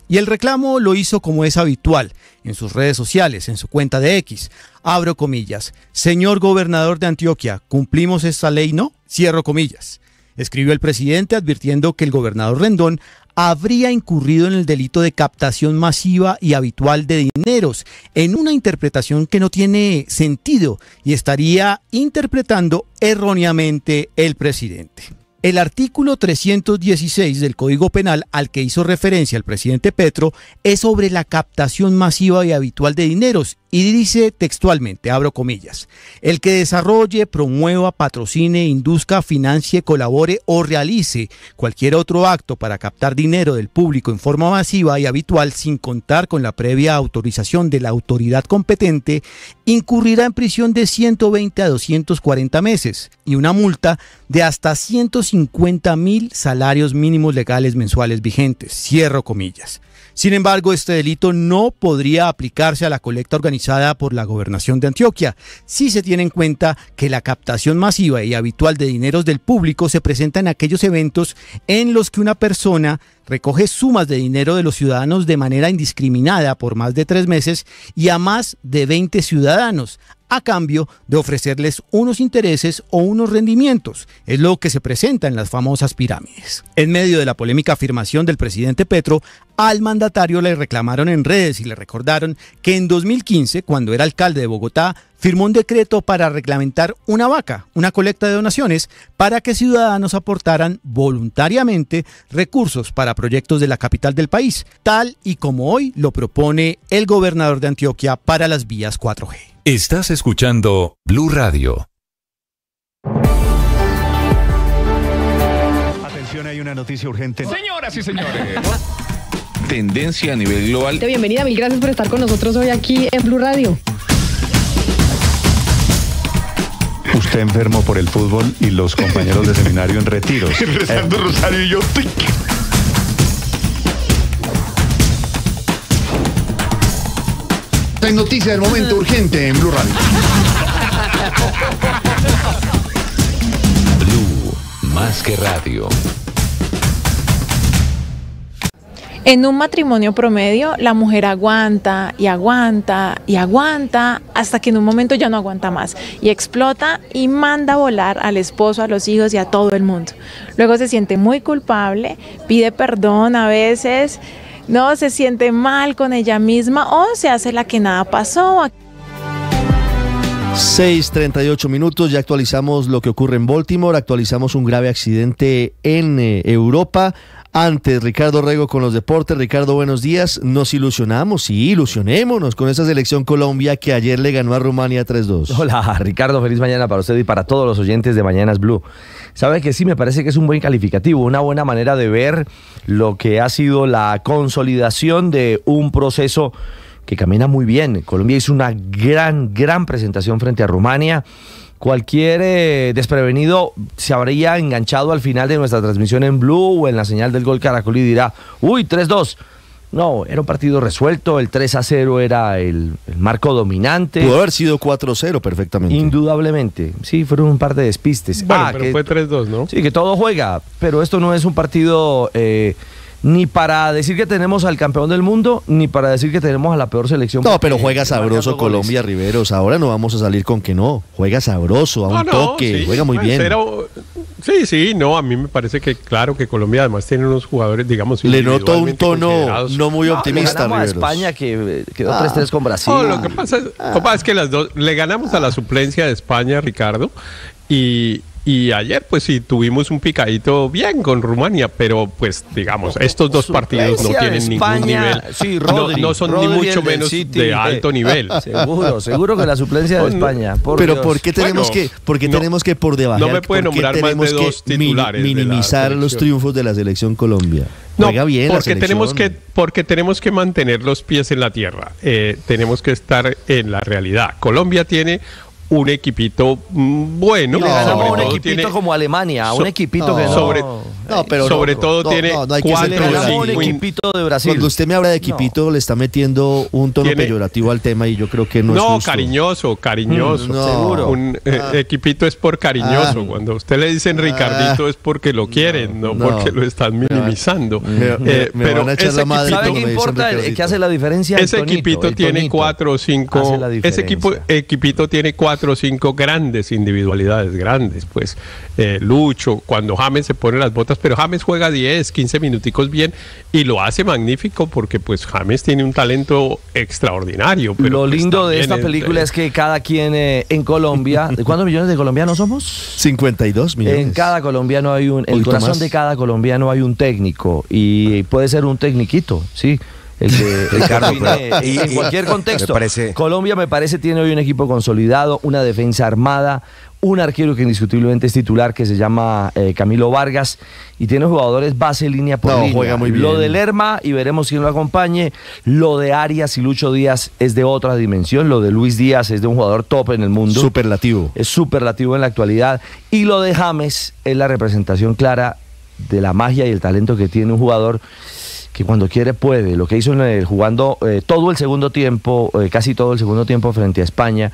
Y el reclamo lo hizo como es habitual, en sus redes sociales, en su cuenta de X. Abro comillas, señor gobernador de Antioquia, ¿cumplimos esta ley, no? Cierro comillas. Escribió el presidente advirtiendo que el gobernador Rendón habría incurrido en el delito de captación masiva y habitual de dineros, en una interpretación que no tiene sentido y estaría interpretando erróneamente el presidente. El artículo 316 del Código Penal al que hizo referencia el presidente Petro es sobre la captación masiva y habitual de dineros y dice textualmente, abro comillas, el que desarrolle, promueva, patrocine, induzca, financie, colabore o realice cualquier otro acto para captar dinero del público en forma masiva y habitual sin contar con la previa autorización de la autoridad competente, incurrirá en prisión de 120 a 240 meses y una multa de hasta 150.000 salarios mínimos legales mensuales vigentes, cierro comillas. Sin embargo, este delito no podría aplicarse a la colecta organizada por la Gobernación de Antioquia, si se tiene en cuenta que la captación masiva y habitual de dineros del público se presenta en aquellos eventos en los que una persona recoge sumas de dinero de los ciudadanos de manera indiscriminada por más de 3 meses y a más de 20 ciudadanos, a cambio de ofrecerles unos intereses o unos rendimientos. Es lo que se presenta en las famosas pirámides. En medio de la polémica afirmación del presidente Petro, al mandatario le reclamaron en redes y le recordaron que en 2015, cuando era alcalde de Bogotá, firmó un decreto para reglamentar una vaca, una colecta de donaciones, para que ciudadanos aportaran voluntariamente recursos para proyectos de la capital del país, tal y como hoy lo propone el gobernador de Antioquia para las vías 4G. Estás escuchando Blue Radio. Atención, hay una noticia urgente. Señoras y señores. Tendencia a nivel global. Bienvenida, mil gracias por estar con nosotros hoy aquí en Blue Radio. Usted enfermo por el fútbol y los compañeros de seminario en retiros. Rezando rosario y yo. Hay noticia del momento urgente en Blue Radio. Blue, más que radio. En un matrimonio promedio, la mujer aguanta y aguanta y aguanta hasta que en un momento ya no aguanta más y explota y manda a volar al esposo, a los hijos y a todo el mundo. Luego se siente muy culpable, pide perdón a veces, no se siente mal con ella misma o se hace la que nada pasó. 6:38 minutos, ya actualizamos lo que ocurre en Baltimore, actualizamos un grave accidente en Europa. Antes, Ricardo Rego con los deportes. Ricardo, buenos días. Nos ilusionamos, sí, ilusionémonos con esa selección Colombia que ayer le ganó a Rumania 3-2. Hola, Ricardo, feliz mañana para usted y para todos los oyentes de Mañanas Blue. Sabe que sí, me parece que es un buen calificativo, una buena manera de ver lo que ha sido la consolidación de un proceso que camina muy bien. Colombia hizo una gran presentación frente a Rumania. Cualquier desprevenido se habría enganchado al final de nuestra transmisión en Blue o en la señal del Gol Caracol y dirá, uy, 3-2. No, era un partido resuelto, el 3-0 era el marco dominante. Pudo haber sido 4-0 perfectamente. Indudablemente, sí, fueron un par de despistes. Bueno, pero fue 3-2, ¿no? Sí, que todo juega, pero esto no es un partido ni para decir que tenemos al campeón del mundo, ni para decir que tenemos a la peor selección. No, pero juega sabroso Colombia, Riveros. Ahora no vamos a salir con que no. Juega sabroso, a un toque, sí, juega muy bien. Sí, a mí me parece que claro que Colombia además tiene unos jugadores, digamos, le noto un tono no muy optimista, Riveros. A España que quedó 3-3 con Brasil. No, lo que pasa es que las dos le ganamos a la suplencia de España, Ricardo, y ayer pues sí tuvimos un picadito bien con Rumania, pero pues digamos, estos dos partidos no tienen ningún nivel, sí, Rodri, no son ni mucho menos de alto nivel. Seguro que la suplencia de España. Pero ¿por qué tenemos que por debajo? No me puede nombrar más de dos titulares. Minimizar los triunfos de la selección Colombia. Juega bien porque la selección. tenemos que mantener los pies en la tierra. Tenemos que estar en la realidad. Colombia tiene un equipito bueno. Un equipito como Alemania, un equipito que sobre todo tiene 4 un equipito de Brasil. Cuando usted me habla de equipito, le está metiendo un tono peyorativo al tema y yo creo que no es justo. Cariñoso. Seguro. Un equipito es por cariñoso. Cuando usted le dicen Ricardito es porque lo quieren, no porque lo están minimizando. Pero van a echar la madre. ¿Sabe qué importa? ¿Qué hace la diferencia? Ese equipito tiene 4 o 5. Ese equipito tiene 4 o 5 grandes individualidades, grandes, pues Lucho, cuando James se pone las botas, pero James juega 10, 15 minuticos bien y lo hace magnífico porque pues James tiene un talento extraordinario. Pero lo pues, lindo de esta película es que cada quien en Colombia, ¿de cuántos millones de colombianos somos? 52 millones. En cada colombiano hay el corazón de cada colombiano hay un técnico y puede ser un tecniquito, sí. El que Ricardo en cualquier contexto. Colombia me parece tiene hoy un equipo consolidado, una defensa armada, un arquero que indiscutiblemente es titular que se llama Camilo Vargas y tiene jugadores base línea por línea. Juega muy bien. Lo de Lerma y veremos quién lo acompañe. Lo de Arias y Lucho Díaz es de otra dimensión. Lo de Luis Díaz es de un jugador top en el mundo. Superlativo. Es superlativo en la actualidad. Y lo de James es la representación clara de la magia y el talento que tiene un jugador que cuando quiere puede. Lo que hizo jugando todo el segundo tiempo, casi todo el segundo tiempo frente a España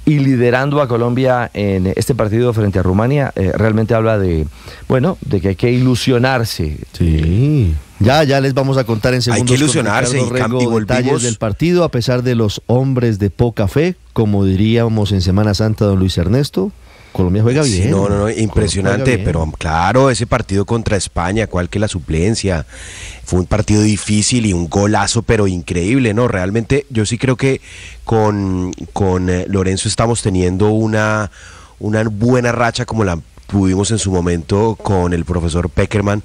y liderando a Colombia en este partido frente a Rumania, realmente habla de que hay que ilusionarse. Sí. Ya les vamos a contar en segundos. Hay que ilusionarse y detalles del partido a pesar de los hombres de poca fe, como diríamos en Semana Santa don Luis Ernesto. Colombia juega bien. Sí, no, impresionante, pero claro, ese partido contra España, cual que la suplencia, fue un partido difícil y un golazo, pero increíble, ¿no? Realmente yo sí creo que con Lorenzo estamos teniendo una buena racha como la tuvimos en su momento con el profesor Peckerman,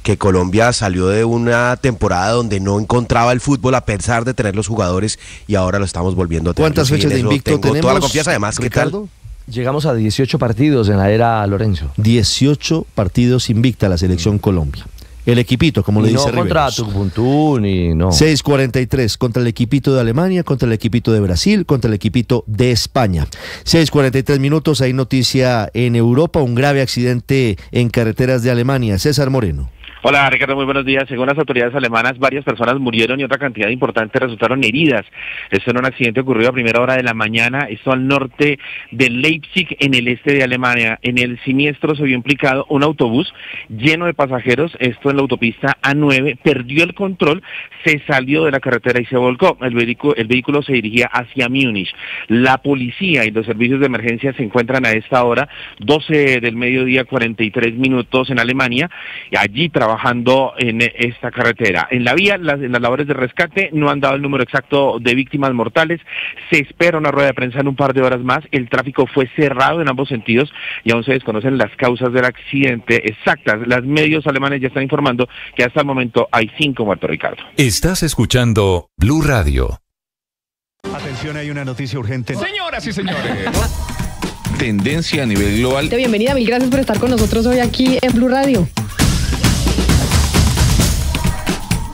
que Colombia salió de una temporada donde no encontraba el fútbol a pesar de tener los jugadores y ahora lo estamos volviendo a tener. ¿Cuántas fechas de invicto tenemos? Toda la confianza, además, Ricardo. ¿qué tal? Llegamos a 18 partidos en la era Lorenzo. 18 partidos invicta la selección Colombia. El equipito, como le dice Riveros. Contra Tucupuntún y no. 6:43 contra el equipito de Alemania, contra el equipito de Brasil, contra el equipito de España. 6:43 minutos, hay noticia en Europa, un grave accidente en carreteras de Alemania. César Moreno. Hola Ricardo, muy buenos días. Según las autoridades alemanas, varias personas murieron y otra cantidad importante resultaron heridas. Esto en un accidente ocurrido a primera hora de la mañana, esto al norte de Leipzig, en el este de Alemania. En el siniestro se vio implicado un autobús lleno de pasajeros, esto en la autopista A9, perdió el control, se salió de la carretera y se volcó. El vehículo se dirigía hacia Múnich. La policía y los servicios de emergencia se encuentran a esta hora, 12 del mediodía, 43 minutos en Alemania, y allí trabaja trabajando en esta carretera. En la vía, las labores de rescate no han dado el número exacto de víctimas mortales. Se espera una rueda de prensa en un par de horas más. El tráfico fue cerrado en ambos sentidos y aún se desconocen las causas del accidente exactas. Los medios alemanes ya están informando que hasta el momento hay 5 muertos, Ricardo. Estás escuchando Blue Radio. Atención, hay una noticia urgente. Señoras y señores. Tendencia a nivel global. Bienvenida, mil gracias por estar con nosotros hoy aquí en Blue Radio.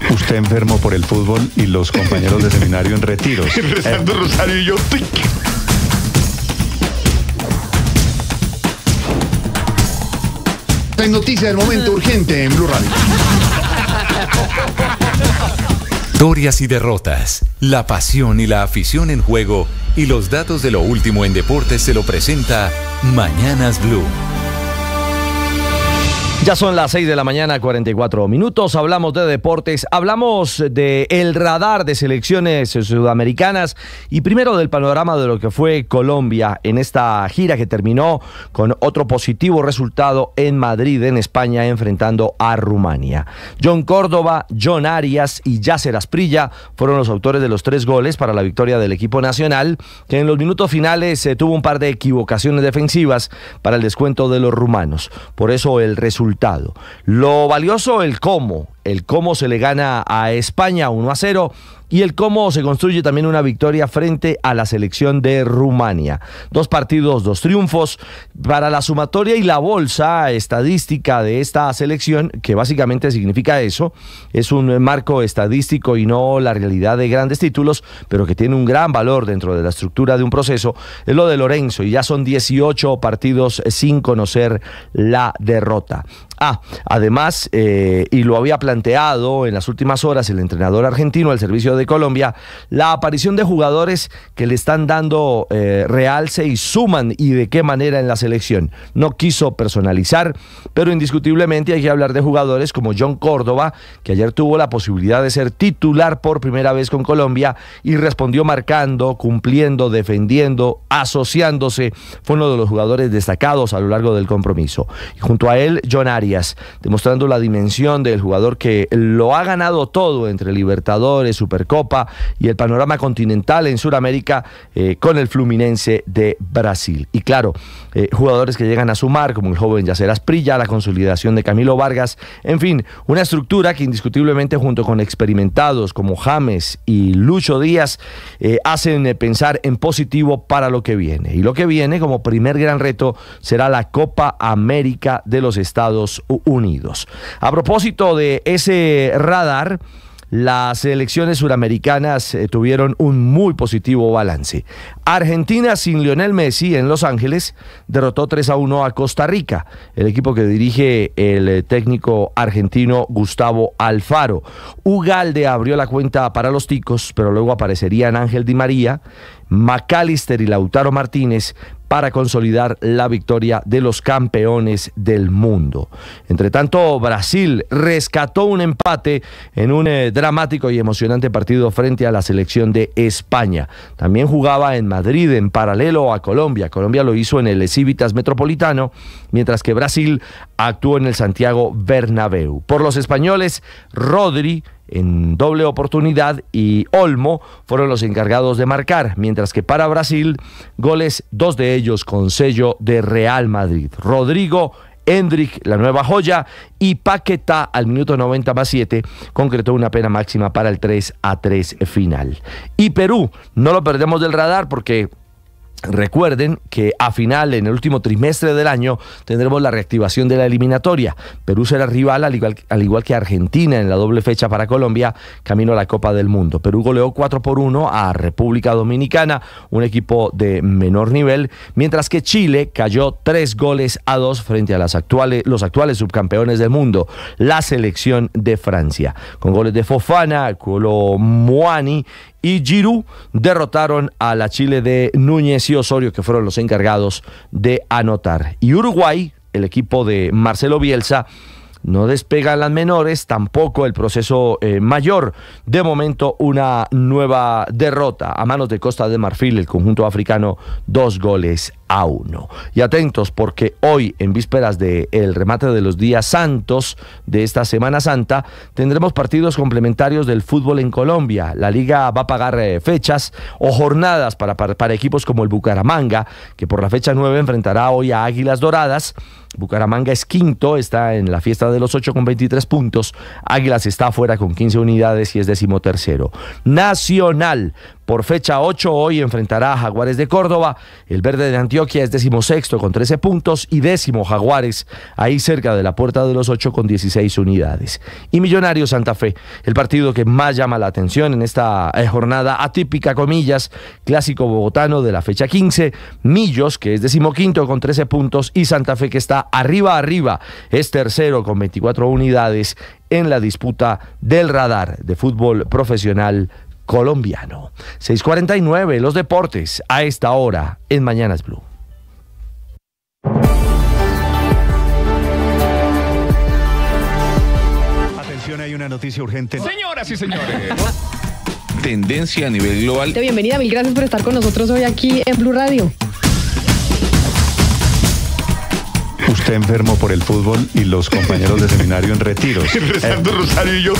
Usted enfermo por el fútbol y los compañeros de seminario en retiros. Rezando rosario y yo. Hay noticia del momento urgente en Blue Radio. Victorias y derrotas, la pasión y la afición en juego y los datos de lo último en deportes se lo presenta Mañanas Blue. Ya son las 6 de la mañana, 44 minutos. Hablamos de deportes, hablamos de el radar de selecciones sudamericanas y primero del panorama de lo que fue Colombia en esta gira que terminó con otro positivo resultado en Madrid, en España, enfrentando a Rumania. John Córdoba, John Arias y Yasser Asprilla fueron los autores de los 3 goles para la victoria del equipo nacional, que en los minutos finales tuvo un par de equivocaciones defensivas para el descuento de los rumanos. Por eso el resultado. Lo valioso, el cómo se le gana a España 1-0 y el cómo se construye también una victoria frente a la selección de Rumania. 2 partidos, 2 triunfos para la sumatoria y la bolsa estadística de esta selección, que básicamente significa eso, es un marco estadístico y no la realidad de grandes títulos, pero que tiene un gran valor dentro de la estructura de un proceso, es lo de Lorenzo, y ya son 18 partidos sin conocer la derrota. Además, y lo había planteado en las últimas horas el entrenador argentino al servicio de Colombia, la aparición de jugadores que le están dando realce y suman y de qué manera en la selección. No quiso personalizar, pero indiscutiblemente hay que hablar de jugadores como John Córdoba, que ayer tuvo la posibilidad de ser titular por primera vez con Colombia y respondió marcando, cumpliendo, defendiendo, asociándose. Fue uno de los jugadores destacados a lo largo del compromiso. Y junto a él, John Arias, demostrando la dimensión del jugador que lo ha ganado todo entre Libertadores, Supercopa y el panorama continental en Sudamérica con el Fluminense de Brasil. Y claro, jugadores que llegan a sumar, como el joven Yasser Asprilla, la consolidación de Camilo Vargas, en fin, una estructura que indiscutiblemente junto con experimentados como James y Lucho Díaz hacen pensar en positivo para lo que viene. Y lo que viene como primer gran reto será la Copa América de los Estados Unidos. A propósito de ese radar, las selecciones suramericanas tuvieron un muy positivo balance. Argentina sin Lionel Messi en Los Ángeles derrotó 3-1 a Costa Rica, el equipo que dirige el técnico argentino Gustavo Alfaro. Ugalde abrió la cuenta para los ticos, pero luego aparecerían Ángel Di María, McAllister y Lautaro Martínez para consolidar la victoria de los campeones del mundo. Entre tanto, Brasil rescató un empate en un dramático y emocionante partido frente a la selección de España. También jugaba en Madrid en paralelo a Colombia. Colombia lo hizo en el Civitas Metropolitano, mientras que Brasil actuó en el Santiago Bernabéu. Por los españoles, Rodri en doble oportunidad y Olmo fueron los encargados de marcar, mientras que para Brasil, goles 2 de ellos con sello de Real Madrid. Rodrigo, Endrick, la nueva joya, y Paquetá al minuto 90+7 concretó una pena máxima para el 3-3 final. Y Perú, no lo perdemos del radar porque recuerden que a final, en el último trimestre del año, tendremos la reactivación de la eliminatoria. Perú será rival, al igual que Argentina en la doble fecha para Colombia, camino a la Copa del Mundo. Perú goleó 4-1 a República Dominicana, un equipo de menor nivel, mientras que Chile cayó 3-2 frente a los actuales subcampeones del mundo, la selección de Francia. Con goles de Fofana, Kolo Muani y Giroud derrotaron a la Chile de Núñez y Osorio, que fueron los encargados de anotar. Y Uruguay, el equipo de Marcelo Bielsa, no despega las menores, tampoco el proceso mayor. De momento, una nueva derrota a manos de Costa de Marfil, el conjunto africano, 2-0. 2-1. Y atentos porque hoy, en vísperas del remate de los días santos de esta Semana Santa, tendremos partidos complementarios del fútbol en Colombia. La liga va a pagar fechas o jornadas para equipos como el Bucaramanga, que por la fecha 9 enfrentará hoy a Águilas Doradas. Bucaramanga es quinto, está en la fiesta de los 8 con 23 puntos. Águilas está afuera con 15 unidades y es 13º. Nacional, por fecha 8, hoy enfrentará a Jaguares de Córdoba. El Verde de Antioquia es 16º con 13 puntos y 10º Jaguares, ahí cerca de la puerta de los 8 con 16 unidades. Y Millonarios Santa Fe, el partido que más llama la atención en esta jornada atípica, comillas, clásico bogotano de la fecha 15. Millos, que es 15º con 13 puntos, y Santa Fe, que está arriba, es tercero con 24 unidades en la disputa del radar de fútbol profesional colombiano. 6:49, los deportes a esta hora en Mañanas Blue. Atención, hay una noticia urgente. Señoras y señores. Tendencia a nivel global. Bienvenida, mil gracias por estar con nosotros hoy aquí en Blue Radio. Usted enfermo por el fútbol y los compañeros de seminario en retiros. Rezando rosario y yo.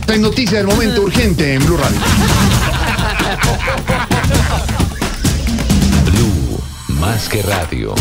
Hay noticia del momento urgente en Blue Radio. Blue, más que radio.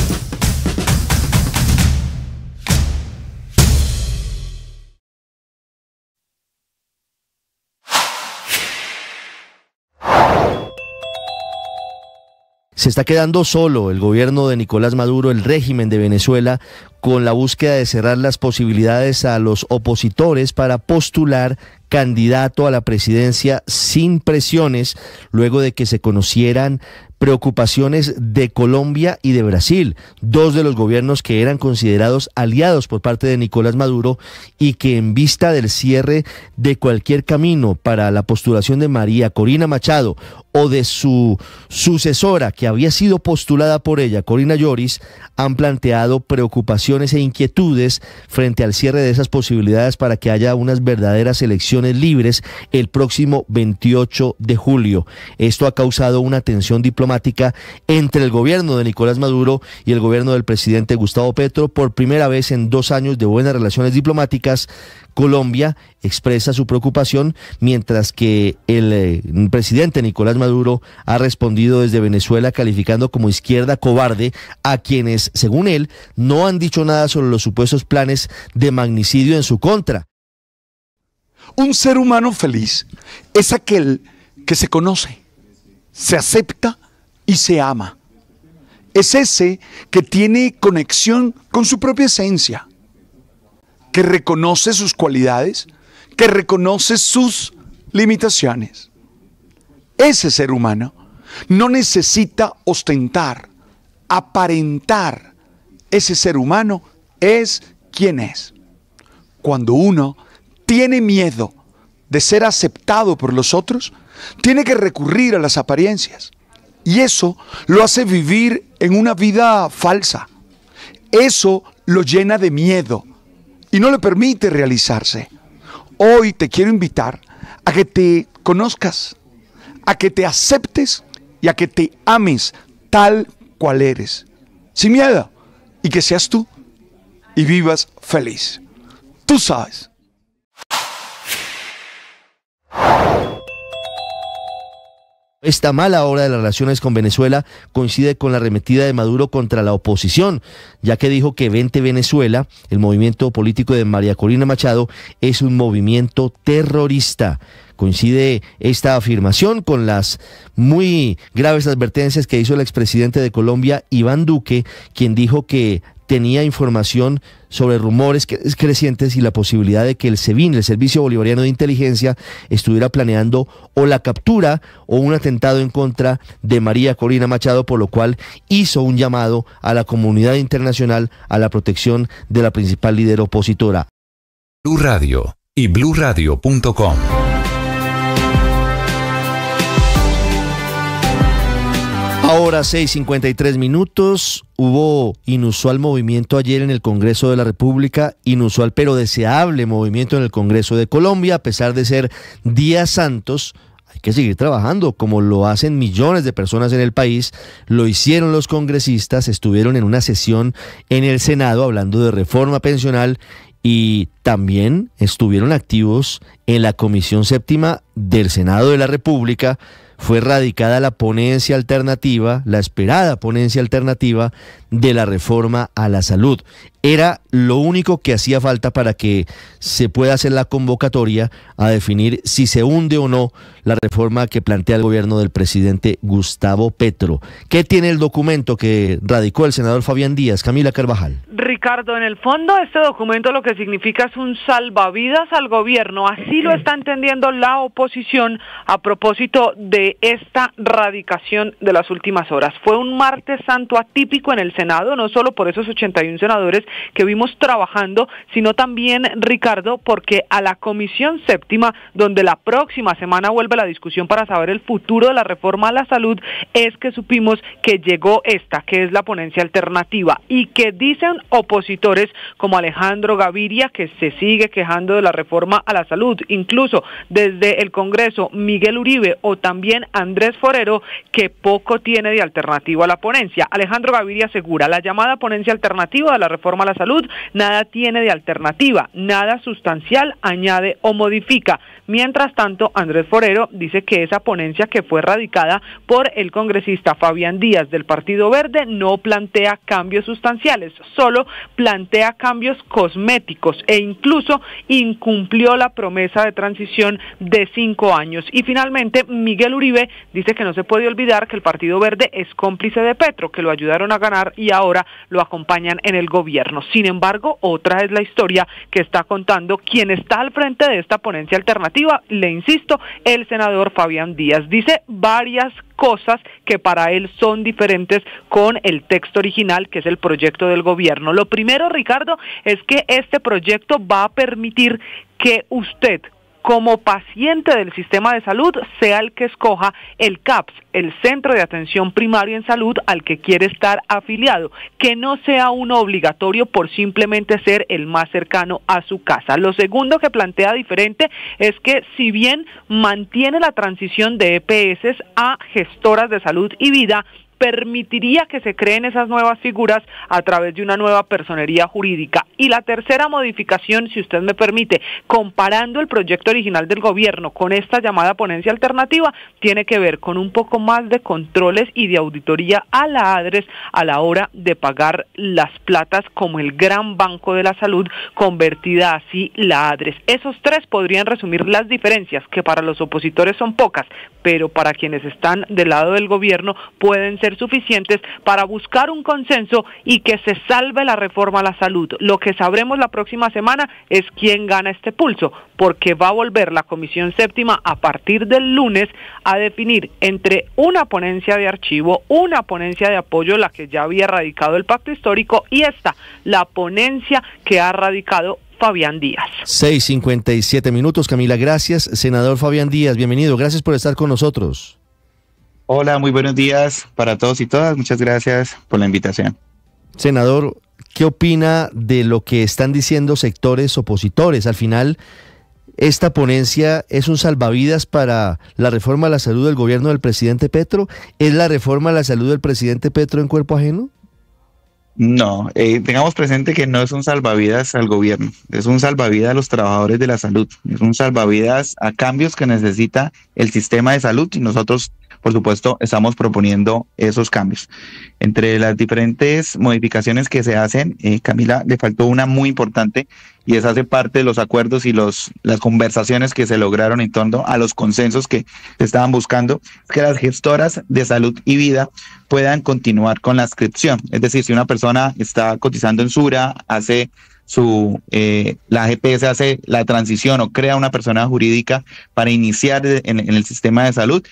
Se está quedando solo el gobierno de Nicolás Maduro, el régimen de Venezuela, con la búsqueda de cerrar las posibilidades a los opositores para postular candidato a la presidencia sin presiones, luego de que se conocieran preocupaciones de Colombia y de Brasil, dos de los gobiernos que eran considerados aliados por parte de Nicolás Maduro y que, en vista del cierre de cualquier camino para la postulación de María Corina Machado o de su sucesora, que había sido postulada por ella, Corina Lloris, han planteado preocupaciones e inquietudes frente al cierre de esas posibilidades para que haya unas verdaderas elecciones libres el próximo 28 de julio. Esto ha causado una tensión diplomática entre el gobierno de Nicolás Maduro y el gobierno del presidente Gustavo Petro. Por primera vez en 2 años de buenas relaciones diplomáticas, Colombia expresa su preocupación, mientras que el presidente Nicolás Maduro ha respondido desde Venezuela calificando como izquierda cobarde a quienes, según él, no han dicho nada sobre los supuestos planes de magnicidio en su contra. Un ser humano feliz es aquel que se conoce, se acepta y se ama. Es ese que tiene conexión con su propia esencia, que reconoce sus cualidades, que reconoce sus limitaciones. Ese ser humano no necesita ostentar, aparentar. Ese ser humano es quien es. Cuando uno tiene miedo de ser aceptado por los otros, tiene que recurrir a las apariencias. Y eso lo hace vivir en una vida falsa. Eso lo llena de miedo y no le permite realizarse. Hoy te quiero invitar a que te conozcas, a que te aceptes y a que te ames tal cual eres, sin miedo, y que seas tú y vivas feliz. Tú sabes. Esta mala hora de las relaciones con Venezuela coincide con la arremetida de Maduro contra la oposición, ya que dijo que Vente Venezuela, el movimiento político de María Corina Machado, es un movimiento terrorista. Coincide esta afirmación con las muy graves advertencias que hizo el expresidente de Colombia, Iván Duque, quien dijo que tenía información sobre rumores crecientes y la posibilidad de que el SEBIN, el Servicio Bolivariano de Inteligencia, estuviera planeando o la captura o un atentado en contra de María Corina Machado, por lo cual hizo un llamado a la comunidad internacional a la protección de la principal líder opositora. Blue Radio y bluradio.com. Ahora 6:53 minutos. Hubo inusual movimiento ayer en el Congreso de la República, inusual pero deseable movimiento en el Congreso de Colombia, a pesar de ser días santos. hay que seguir trabajando, como lo hacen millones de personas en el país, lo hicieron los congresistas, estuvieron en una sesión en el Senado hablando de reforma pensional y también estuvieron activos en la Comisión Séptima del Senado de la República. Fue radicada la ponencia alternativa, la esperada ponencia alternativa de la reforma a la salud. Era lo único que hacía falta para que se pueda hacer la convocatoria a definir si se hunde o no la reforma que plantea el gobierno del presidente Gustavo Petro. ¿Qué tiene el documento que radicó el senador Fabián Díaz? Camila Carvajal. Ricardo, en el fondo este documento lo que significa es un salvavidas al gobierno. Así lo está entendiendo la oposición a propósito de esta radicación de las últimas horas. Fue un martes santo atípico en el Senado, no solo por esos 81 senadores que vimos trabajando, sino también, Ricardo, porque a la Comisión Séptima, donde la próxima semana vuelve la discusión para saber el futuro de la reforma a la salud, es que supimos que llegó esta, que es la ponencia alternativa, y que dicen opositores como Alejandro Gaviria, que se sigue quejando de la reforma a la salud, incluso desde el Congreso Miguel Uribe o también Andrés Forero, que poco tiene de alternativa a la ponencia. Alejandro Gaviria asegura, la llamada ponencia alternativa de la reforma a la salud nada tiene de alternativa, nada sustancial añade o modifica. Mientras tanto, Andrés Forero dice que esa ponencia que fue radicada por el congresista Fabián Díaz del Partido Verde no plantea cambios sustanciales, solo plantea cambios cosméticos e incluso incumplió la promesa de transición de 5 años. Y finalmente, Miguel Uribe dice que no se puede olvidar que el Partido Verde es cómplice de Petro, que lo ayudaron a ganar y ahora lo acompañan en el gobierno. Sin embargo, otra es la historia que está contando quien está al frente de esta ponencia alternativa, le insisto, el senador Fabián Díaz. Dice varias cosas que para él son diferentes con el texto original, que es el proyecto del gobierno. Lo primero, Ricardo, es que este proyecto va a permitir que usted, como paciente del sistema de salud, sea el que escoja el CAPS, el Centro de Atención Primaria en Salud al que quiere estar afiliado, que no sea uno obligatorio por simplemente ser el más cercano a su casa. Lo segundo que plantea diferente es que si bien mantiene la transición de EPS a gestoras de salud y vida, permitiría que se creen esas nuevas figuras a través de una nueva personería jurídica. Y la tercera modificación, si usted me permite, comparando el proyecto original del gobierno con esta llamada ponencia alternativa, tiene que ver con un poco más de controles y de auditoría a la ADRES a la hora de pagar las platas como el gran banco de la salud, convertida así la ADRES. Esos tres podrían resumir las diferencias, que para los opositores son pocas, pero para quienes están del lado del gobierno pueden ser suficientes para buscar un consenso y que se salve la reforma a la salud. Lo que sabremos la próxima semana es quién gana este pulso, porque va a volver la Comisión Séptima a partir del lunes a definir entre una ponencia de archivo, una ponencia de apoyo, la que ya había radicado el pacto histórico, y esta, la ponencia que ha radicado Fabián Díaz. 6:57 minutos, Camila, gracias. Senador Fabián Díaz, bienvenido, gracias por estar con nosotros. Hola, muy buenos días para todos y todas. Muchas gracias por la invitación. Senador, ¿qué opina de lo que están diciendo sectores opositores? Al final, ¿esta ponencia es un salvavidas para la reforma a la salud del gobierno del presidente Petro? ¿Es la reforma a la salud del presidente Petro en cuerpo ajeno? No, tengamos presente que no es un salvavidas al gobierno, es un salvavidas a los trabajadores de la salud, es un salvavidas a cambios que necesita el sistema de salud y nosotros, por supuesto, estamos proponiendo esos cambios. Entre las diferentes modificaciones que se hacen, Camila, le faltó una muy importante y esa hace parte de los acuerdos y las conversaciones que se lograron en torno a los consensos que se estaban buscando, que las gestoras de salud y vida puedan continuar con la inscripción. Es decir, si una persona está cotizando en Sura, hace la GPS hace la transición o crea una persona jurídica para iniciar en el sistema de salud,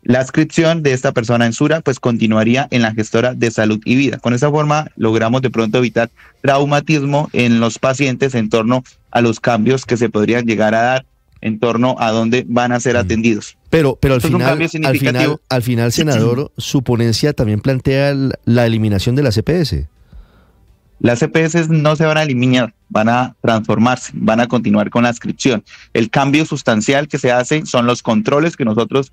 la inscripción de esta persona en Sura pues continuaría en la gestora de salud y vida. Con esa forma logramos de pronto evitar traumatismo en los pacientes en torno a los cambios que se podrían llegar a dar en torno a dónde van a ser atendidos. Pero al final, senador, su ponencia también plantea la eliminación de la CPS. Las EPS no se van a eliminar, van a transformarse, van a continuar con la adscripción. El cambio sustancial que se hace son los controles que nosotros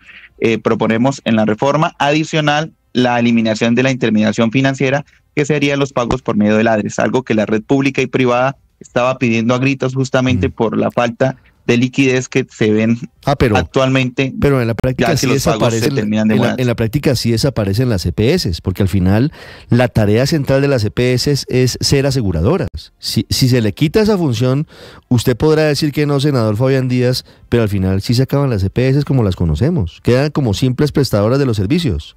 proponemos en la reforma, adicional la eliminación de la intermediación financiera, que serían los pagos por medio del ADRES, algo que la red pública y privada estaba pidiendo a gritos justamente por la falta de liquidez que se ven actualmente. Pero en la práctica sí desaparecen, en la práctica sí desaparecen las EPS, porque al final la tarea central de las EPS es ser aseguradoras. Si se le quita esa función, usted podrá decir que no, senador Fabián Díaz, pero al final sí se acaban las EPS como las conocemos, quedan como simples prestadoras de los servicios.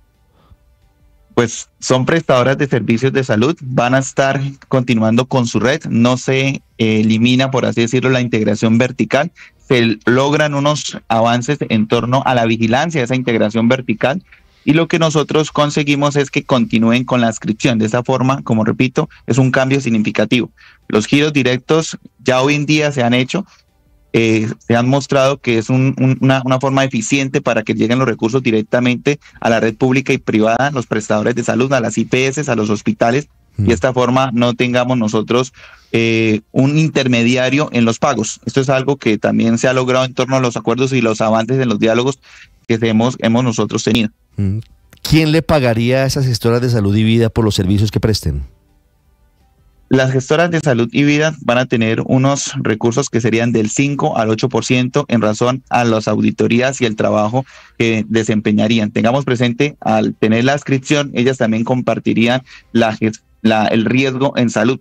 Pues son prestadoras de servicios de salud, van a estar continuando con su red, no se elimina, por así decirlo, la integración vertical, se logran unos avances en torno a la vigilancia de esa integración vertical, y lo que nosotros conseguimos es que continúen con la adscripción. De esa forma, como repito, es un cambio significativo. Los giros directos ya hoy en día se han hecho, se han mostrado que es una forma eficiente para que lleguen los recursos directamente a la red pública y privada, los prestadores de salud, a las IPS, a los hospitales, y de esta forma no tengamos nosotros un intermediario en los pagos. Esto es algo que también se ha logrado en torno a los acuerdos y los avances en los diálogos que hemos nosotros tenido. ¿Quién le pagaría a esas gestoras de salud y vida por los servicios que presten? Las gestoras de salud y vida van a tener unos recursos que serían del 5 al 8% en razón a las auditorías y el trabajo que desempeñarían. Tengamos presente, al tener la adscripción, ellas también compartirían el riesgo en salud.